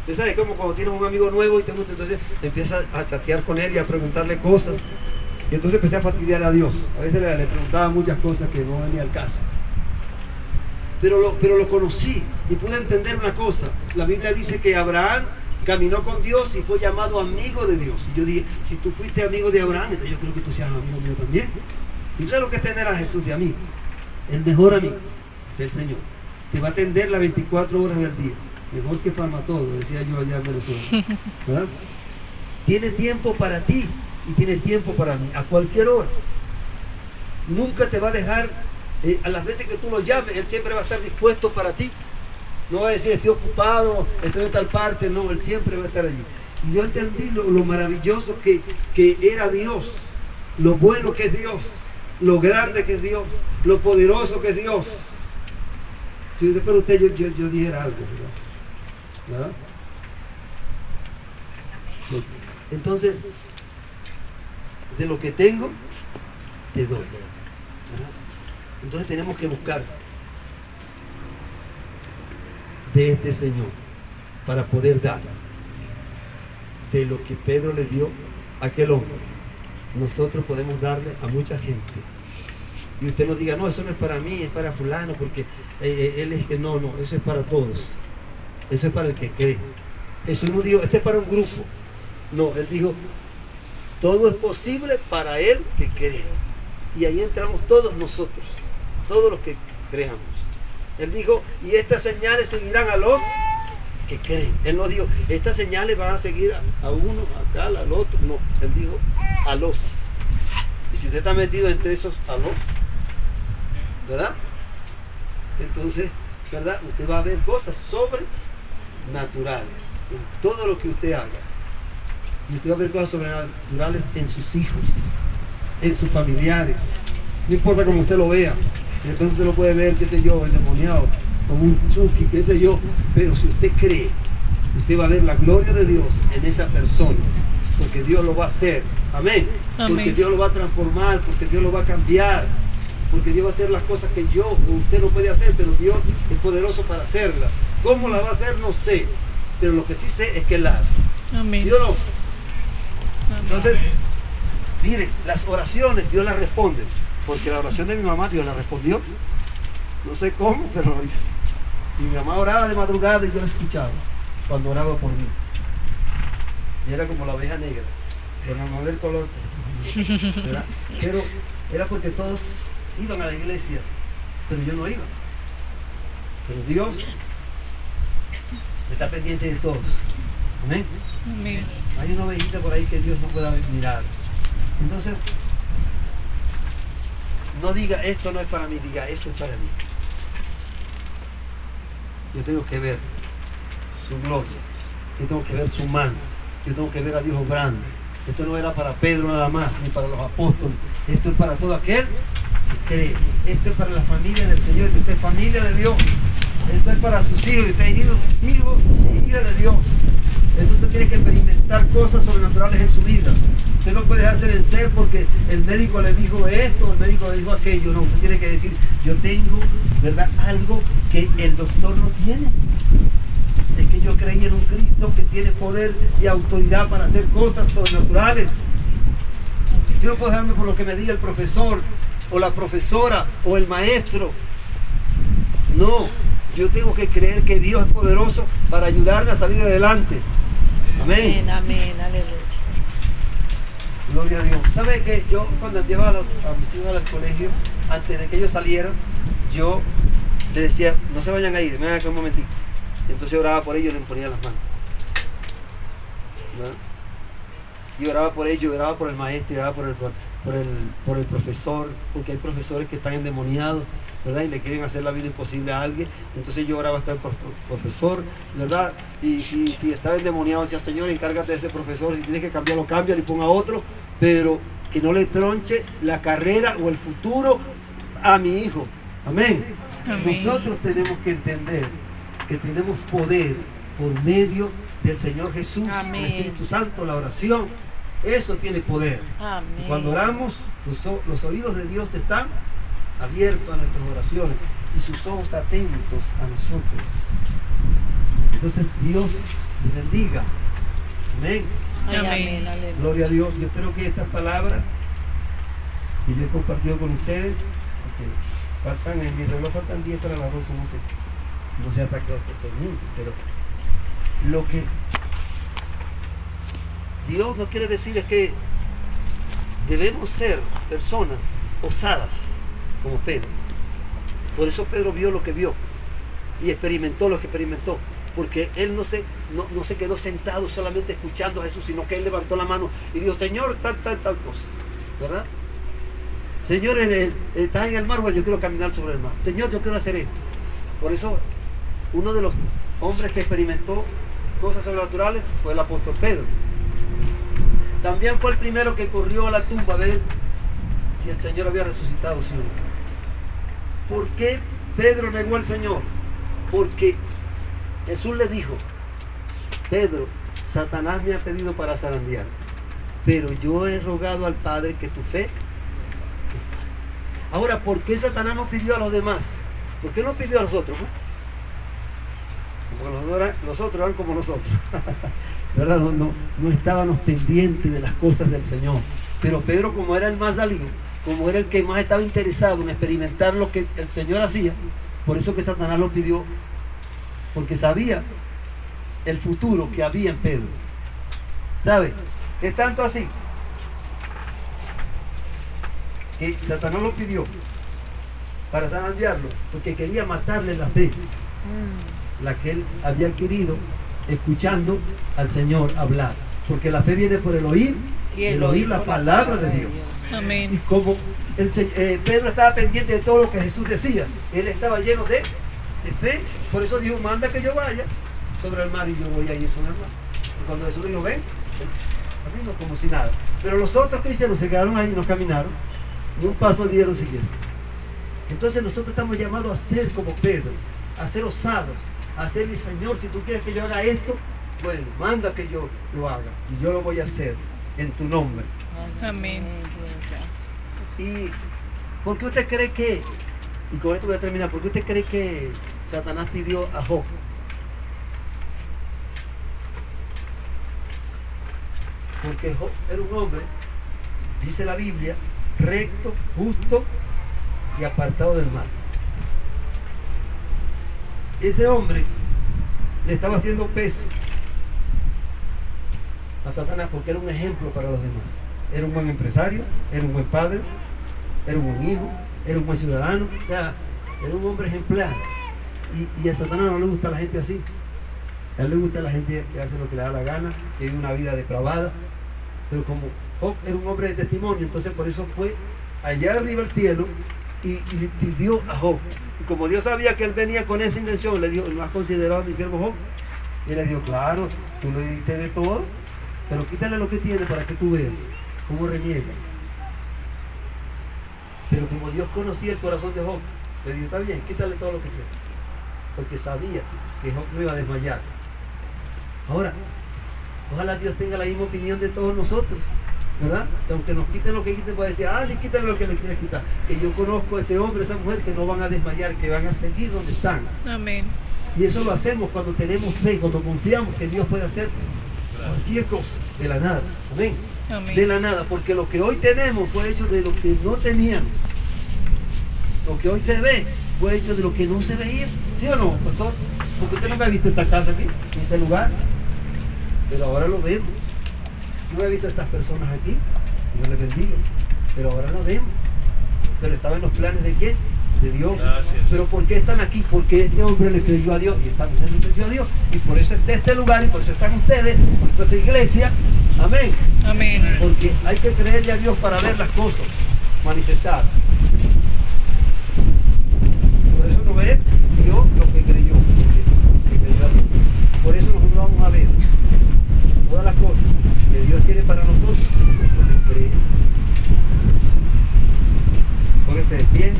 Usted sabe como cuando tienes un amigo nuevo y te gusta, entonces empiezas a chatear con él y a preguntarle cosas. Y entonces empecé a fastidiar a Dios. A veces le preguntaba muchas cosas que no venía al caso. Pero lo conocí y pude entender una cosa. La Biblia dice que Abraham caminó con Dios y fue llamado amigo de Dios. Y yo dije, si tú fuiste amigo de Abraham, entonces yo creo que tú seas amigo mío también. ¿Y sabes lo que es tener a Jesús de amigo? El mejor amigo es el Señor. Te va a atender las 24 horas del día. Mejor que Farmatodo, decía yo allá en Venezuela. ¿Verdad? Tiene tiempo para ti y tiene tiempo para mí, a cualquier hora. Nunca te va a dejar, a las veces que tú lo llames, Él siempre va a estar dispuesto para ti. No va a decir, estoy ocupado, estoy en tal parte. No, Él siempre va a estar allí. Y yo entendí lo maravilloso que era Dios, lo bueno que es Dios, lo grande que es Dios, lo poderoso que es Dios. Si yo para usted yo dijera algo, ¿verdad? Entonces, de lo que tengo, te doy, ¿verdad? Entonces tenemos que buscar de este Señor para poder dar de lo que Pedro le dio a aquel hombre. Nosotros podemos darle a mucha gente. Y usted no diga, no, eso no es para mí, es para fulano, porque él es que no, eso es para todos. Eso es para el que cree. Eso no dijo, este es para un grupo. No, él dijo, todo es posible para él que cree. Y ahí entramos todos nosotros, todos los que creamos. Él dijo, y estas señales seguirán a los que creen. Él no dijo, estas señales van a seguir a uno, a tal, al otro. No, él dijo, a los. Y si usted está metido entre esos a los, ¿verdad? Entonces, ¿verdad? Usted va a ver cosas sobrenaturales en todo lo que usted haga. Y usted va a ver cosas sobrenaturales en sus hijos, en sus familiares. No importa cómo usted lo vea. De repente usted lo puede ver, qué sé yo, endemoniado, como un chuki, qué sé yo. Pero si usted cree, usted va a ver la gloria de Dios en esa persona. Porque Dios lo va a hacer. Amén. Amén. Porque Dios lo va a transformar, porque Dios lo va a cambiar. Porque Dios va a hacer las cosas que yo o usted no puede hacer, pero Dios es poderoso para hacerlas. ¿Cómo la va a hacer? No sé. Pero lo que sí sé es que Él la hace. Amén. Dios lo... Amén. Entonces, mire, las oraciones Dios las responde. Porque la oración de mi mamá Dios la respondió. No sé cómo, pero lo hizo. Y mi mamá oraba de madrugada y yo la escuchaba cuando oraba por mí. Y era como la oveja negra, con la mamá del color, ¿verdad? Pero era porque todos iban a la iglesia, pero yo no iba. Pero Dios está pendiente de todos. Amén. Amén. Hay una ovejita por ahí que Dios no pueda mirar. Entonces, no diga esto no es para mí, diga esto es para mí. Yo tengo que ver su gloria, yo tengo que ver su mano, yo tengo que ver a Dios obrando. Esto no era para Pedro nada más, ni para los apóstoles. Esto es para todo aquel que cree. Esto es para la familia del Señor. Esto es familia de Dios. Esto es para sus hijos. Usted es hijo y hija de Dios. Entonces usted tiene que experimentar cosas sobrenaturales en su vida. Usted no puede dejarse vencer porque el médico le dijo esto, el médico le dijo aquello. No, usted tiene que decir, yo tengo, ¿verdad?, algo que el doctor no tiene. Es que yo creí en un Cristo que tiene poder y autoridad para hacer cosas sobrenaturales. Yo no puedo dejarme por lo que me diga el profesor o la profesora o el maestro. No, yo tengo que creer que Dios es poderoso para ayudarme a salir adelante. Amén. Amén, aleluya. Gloria a Dios. ¿Sabe que yo cuando llevaba a mis hijos al colegio, antes de que ellos salieran, yo les decía, no se vayan a ir, vengan acá un momentito. Entonces yo oraba por ellos y les ponía las manos. ¿No? Y oraba por ellos, oraba por el maestro, oraba por el profesor, porque hay profesores que están endemoniados, ¿verdad? Y le quieren hacer la vida imposible a alguien. Entonces yo oraba hasta el profesor, ¿verdad? Y si estaba endemoniado, decía, Señor, encárgate de ese profesor, si tienes que cambiarlo, cámbialo y ponga otro, pero que no le tronche la carrera o el futuro a mi hijo. Amén. Amén. Nosotros tenemos que entender que tenemos poder por medio del Señor Jesús, Amén. el Espíritu Santo, la oración. Eso tiene poder. Amén. Y cuando oramos, los oídos de Dios están abiertos a nuestras oraciones y sus ojos atentos a nosotros. Entonces Dios les bendiga. Amén. Ay, Amén. amén, aleluya. Gloria a Dios. Yo espero que estas palabras que yo he compartido con ustedes, porque en mi reloj faltan 10 para las 12, no sé hasta qué hora termine, pero lo que Dios nos quiere decir es que debemos ser personas osadas como Pedro. Por eso Pedro vio lo que vio y experimentó lo que experimentó, porque él no se quedó sentado solamente escuchando a Jesús, sino que él levantó la mano y dijo, Señor, tal cosa, ¿verdad? Señor, está en el mar, bueno, yo quiero caminar sobre el mar. Señor, yo quiero hacer esto. Por eso uno de los hombres que experimentó cosas sobrenaturales fue el apóstol Pedro. También fue el primero que corrió a la tumba a ver si el Señor había resucitado, sí o no. ¿Por qué Pedro negó al Señor? Porque Jesús le dijo, Pedro, Satanás me ha pedido para zarandearte, pero yo he rogado al Padre que tu fe. Ahora, ¿por qué Satanás no pidió a los demás? ¿Por qué no pidió a los otros? Porque los otros eran como nosotros. ¿Verdad? No estábamos pendientes de las cosas del Señor. Pero Pedro, como era el más salido, como era el que más estaba interesado en experimentar lo que el Señor hacía, por eso que Satanás lo pidió, porque sabía el futuro que había en Pedro. ¿Sabe? Es tanto así que Satanás lo pidió para zarandearlo, porque quería matarle la fe, la que él había adquirido escuchando al Señor hablar, porque la fe viene por el oír y el oír la palabra de Dios. Y Amén. como Pedro estaba pendiente de todo lo que Jesús decía, él estaba lleno de fe, por eso dijo, manda que yo vaya sobre el mar y yo voy a ir sobre el mar. Y cuando Jesús le dijo, ven, camino como si nada. Pero los otros que hicieron se quedaron ahí y no caminaron, ni un paso dieron siguiendo. Entonces nosotros estamos llamados a ser como Pedro, a ser osados, a ser mi Señor, si tú quieres que yo haga esto, bueno, manda que yo lo haga y yo lo voy a hacer en tu nombre. Amén. ¿Y por qué usted cree que, y con esto voy a terminar, por qué usted cree que Satanás pidió a Job? Porque Job era un hombre, dice la Biblia, recto, justo y apartado del mal. Ese hombre le estaba haciendo peso a Satanás porque era un ejemplo para los demás. Era un buen empresario, era un buen padre, era un buen hijo, era un buen ciudadano, o sea, era un hombre ejemplar. Y a Satanás no le gusta la gente así. A él le gusta la gente que hace lo que le da la gana, que vive una vida depravada. Pero como Job era un hombre de testimonio, entonces por eso fue allá arriba al cielo y le pidió a Job. Y como Dios sabía que él venía con esa intención, le dijo, ¿no has considerado a mi siervo Job? Y él le dijo, claro, tú le diste de todo Pero quítale lo que tiene para que tú veas cómo reniega. Pero como Dios conocía el corazón de Job, le dijo, está bien, quítale todo lo que tiene. Porque sabía que Job no iba a desmayar. Ahora, ojalá Dios tenga la misma opinión de todos nosotros, ¿verdad? Que aunque nos quiten lo que quiten, puede decir, quítale lo que le quieras quitar. Que yo conozco a ese hombre, esa mujer, que no van a desmayar, que van a seguir donde están. Amén. Y eso lo hacemos cuando tenemos fe, cuando confiamos que Dios puede hacer cualquier cosa, de la nada. Amén. Amén. De la nada, porque lo que hoy tenemos fue hecho de lo que no teníamos. Lo que hoy se ve fue hecho de lo que no se veía. ¿Sí o no, pastor? Porque usted no me ha visto esta casa aquí, en este lugar. Pero ahora lo vemos. Yo no he visto a estas personas aquí, Dios les bendiga. Pero ahora lo vemos. Pero estaba en los planes de ¿quién? De Dios. Gracias. Pero ¿por qué están aquí? Porque este hombre le creyó a Dios y esta mujer le creyó a Dios. Y por eso está este lugar y por eso están ustedes, por eso esta iglesia. Amén. Amén. Porque hay que creerle a Dios para ver las cosas manifestadas. Por eso no ve Dios lo que creyó, que creyó a Dios. Por eso nosotros vamos a ver todas las cosas que Dios tiene para nosotros, nosotros le creemos. Póngase de pie.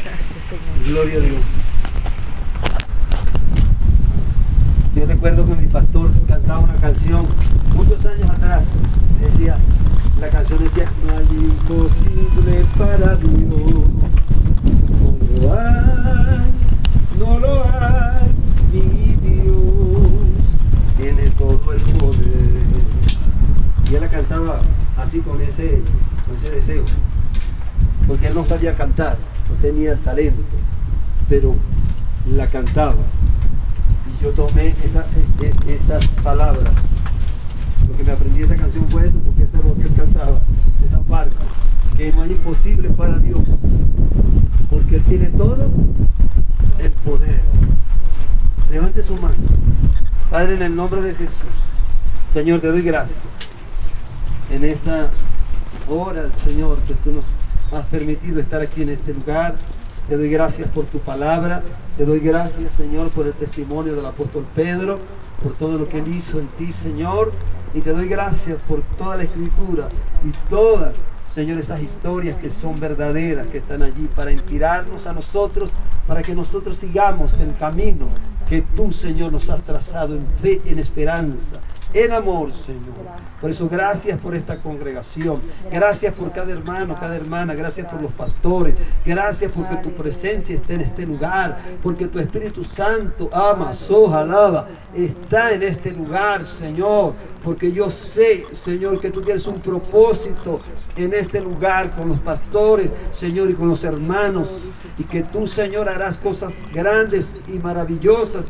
Gracias, Señor. Gloria a Dios. Yo recuerdo que mi pastor cantaba una canción muchos años atrás. Decía, la canción decía, no hay imposible para Dios. No lo hay, mi Dios tiene todo el poder. Y él la cantaba así con ese deseo. Porque él no sabía cantar, no tenía el talento, pero la cantaba. Y yo tomé esas palabras. Lo que me aprendí de esa canción fue eso, porque eso es lo que él cantaba, esa parte, que no hay imposible para Dios, porque Él tiene todo el poder. Levante su mano. Padre, en el nombre de Jesús, Señor, te doy gracias en esta hora, Señor, que tú nos has permitido estar aquí en este lugar. Te doy gracias por tu palabra. Te doy gracias, Señor, por el testimonio del apóstol Pedro, por todo lo que él hizo en ti, Señor. Y te doy gracias por toda la escritura y todas, Señor, esas historias que son verdaderas, que están allí para inspirarnos a nosotros, para que nosotros sigamos el camino que tú, Señor, nos has trazado en fe, en esperanza, en amor, Señor. Por eso gracias por esta congregación, gracias por cada hermano, cada hermana, gracias por los pastores, gracias porque tu presencia está en este lugar, porque tu Espíritu Santo ama, soja, alaba, está en este lugar, Señor, porque yo sé, Señor, que tú tienes un propósito en este lugar con los pastores, Señor, y con los hermanos, y que tú, Señor, harás cosas grandes y maravillosas,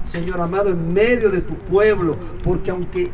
Señor amado, en medio de tu pueblo, porque aunque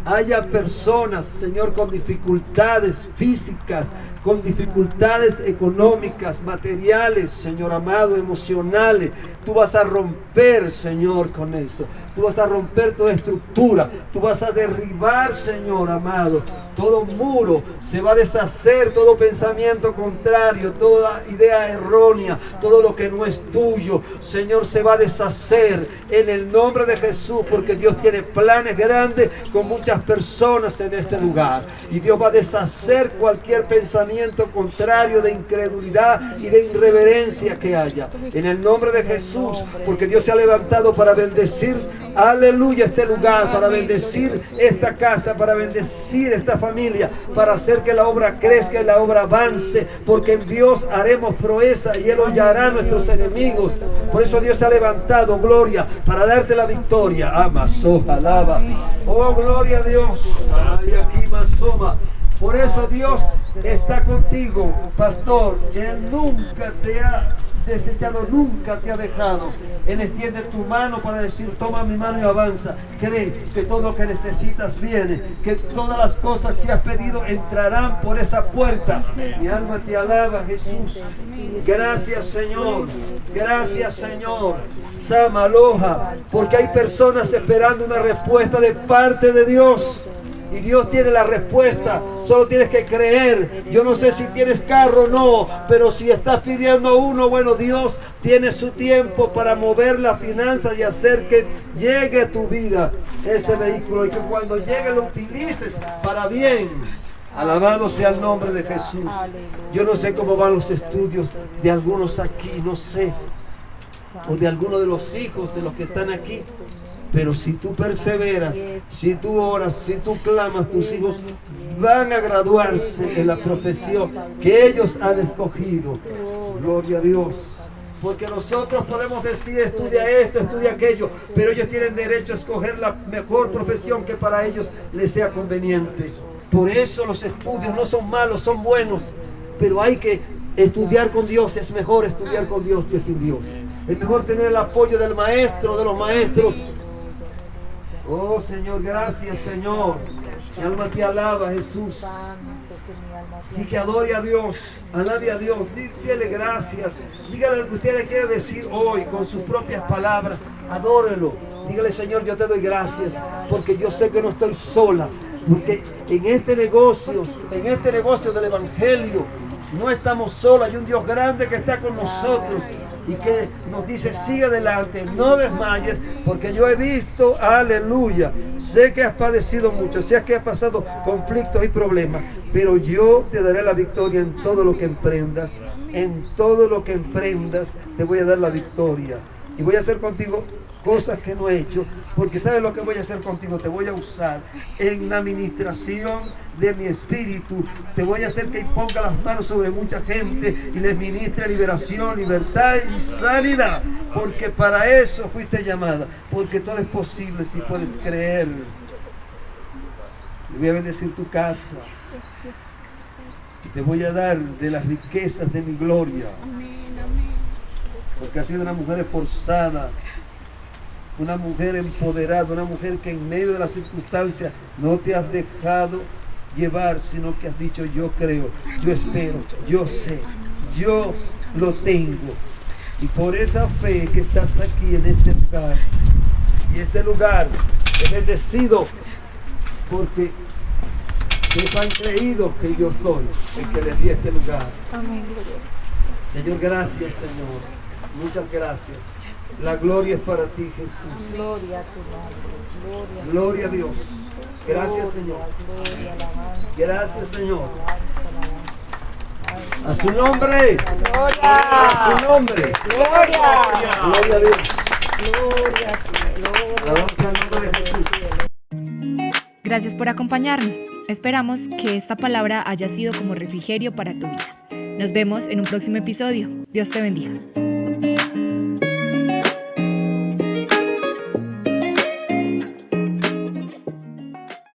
haya personas, Señor, con dificultades físicas, con dificultades económicas, materiales, Señor amado, emocionales, tú vas a romper, Señor, con eso. Tú vas a romper toda estructura, tú vas a derribar, Señor amado, todo muro, se va a deshacer todo pensamiento contrario, toda idea errónea, todo lo que no es tuyo, Señor, se va a deshacer en el nombre de Jesús, porque Dios tiene planes grandes con muchas personas en este lugar, y Dios va a deshacer cualquier pensamiento contrario de incredulidad y de irreverencia que haya, en el nombre de Jesús, porque Dios se ha levantado para bendecir, aleluya, este lugar, para bendecir esta casa, para bendecir esta familia, para hacer que la obra crezca y la obra avance, porque en Dios haremos proeza y Él hollará a nuestros enemigos. Por eso Dios se ha levantado, gloria, para darte la victoria. Ama, soja, alaba. Oh, gloria a Dios. Ay, aquí masoma. Por eso Dios está contigo, pastor. Él nunca te ha desechado, nunca te ha dejado. Él extiende tu mano para decir, toma mi mano y avanza. Cree que todo lo que necesitas viene, que todas las cosas que has pedido entrarán por esa puerta. Mi alma te alaba, Jesús. Gracias, Señor. Gracias, Señor. Sama, aloja, porque hay personas esperando una respuesta de parte de Dios. Y Dios tiene la respuesta, solo tienes que creer. Yo no sé si tienes carro o no, pero si estás pidiendo uno, bueno, Dios tiene su tiempo para mover la finanza y hacer que llegue a tu vida ese vehículo y que cuando llegue lo utilices para bien. Alabado sea el nombre de Jesús. Yo no sé cómo van los estudios de algunos aquí, no sé, o de algunos de los hijos de los que están aquí. Pero si tú perseveras, si tú oras, si tú clamas, tus hijos van a graduarse en la profesión que ellos han escogido. Gloria a Dios. Porque nosotros podemos decir, estudia esto, estudia aquello, pero ellos tienen derecho a escoger la mejor profesión que para ellos les sea conveniente. Por eso los estudios no son malos, son buenos, pero hay que estudiar con Dios. Es mejor estudiar con Dios que sin Dios. Es mejor tener el apoyo del maestro, de los maestros. Oh Señor, gracias Señor. Mi alma te alaba, Jesús. Así que adore a Dios, alabe a Dios, dígale gracias. Dígale lo que usted le quiere decir hoy con sus propias palabras. Adórelo. Dígale, Señor, yo te doy gracias porque yo sé que no estoy sola. Porque en este negocio del Evangelio, no estamos solos. Hay un Dios grande que está con nosotros y que nos dice, sigue adelante, no desmayes, porque yo he visto, aleluya, sé que has padecido mucho, sé que has pasado conflictos y problemas, pero yo te daré la victoria en todo lo que emprendas. En todo lo que emprendas te voy a dar la victoria y voy a hacer contigo cosas que no he hecho, porque ¿sabes lo que voy a hacer contigo? Te voy a usar en la administración de mi espíritu. Te voy a hacer que ponga las manos sobre mucha gente y les ministre liberación, libertad y sanidad, porque para eso fuiste llamada, porque todo es posible si puedes creer. Y voy a bendecir tu casa y te voy a dar de las riquezas de mi gloria, porque has sido una mujer esforzada, una mujer empoderada, una mujer que en medio de las circunstancias no te has dejado llevar, sino que has dicho, yo creo, yo espero, yo sé, yo lo tengo. Y por esa fe que estás aquí en este lugar, y este lugar es bendecido, porque ellos han creído que yo soy el que les di este lugar. Señor, gracias, Señor. Muchas gracias. La gloria es para ti, Jesús. Gloria a tu nombre. Gloria a Dios. Gracias, Señor. Gracias, Señor. A su nombre. A su nombre. Gloria a Dios. Alabamos al nombre de Jesús. Gracias por acompañarnos. Esperamos que esta palabra haya sido como refrigerio para tu vida. Nos vemos en un próximo episodio. Dios te bendiga.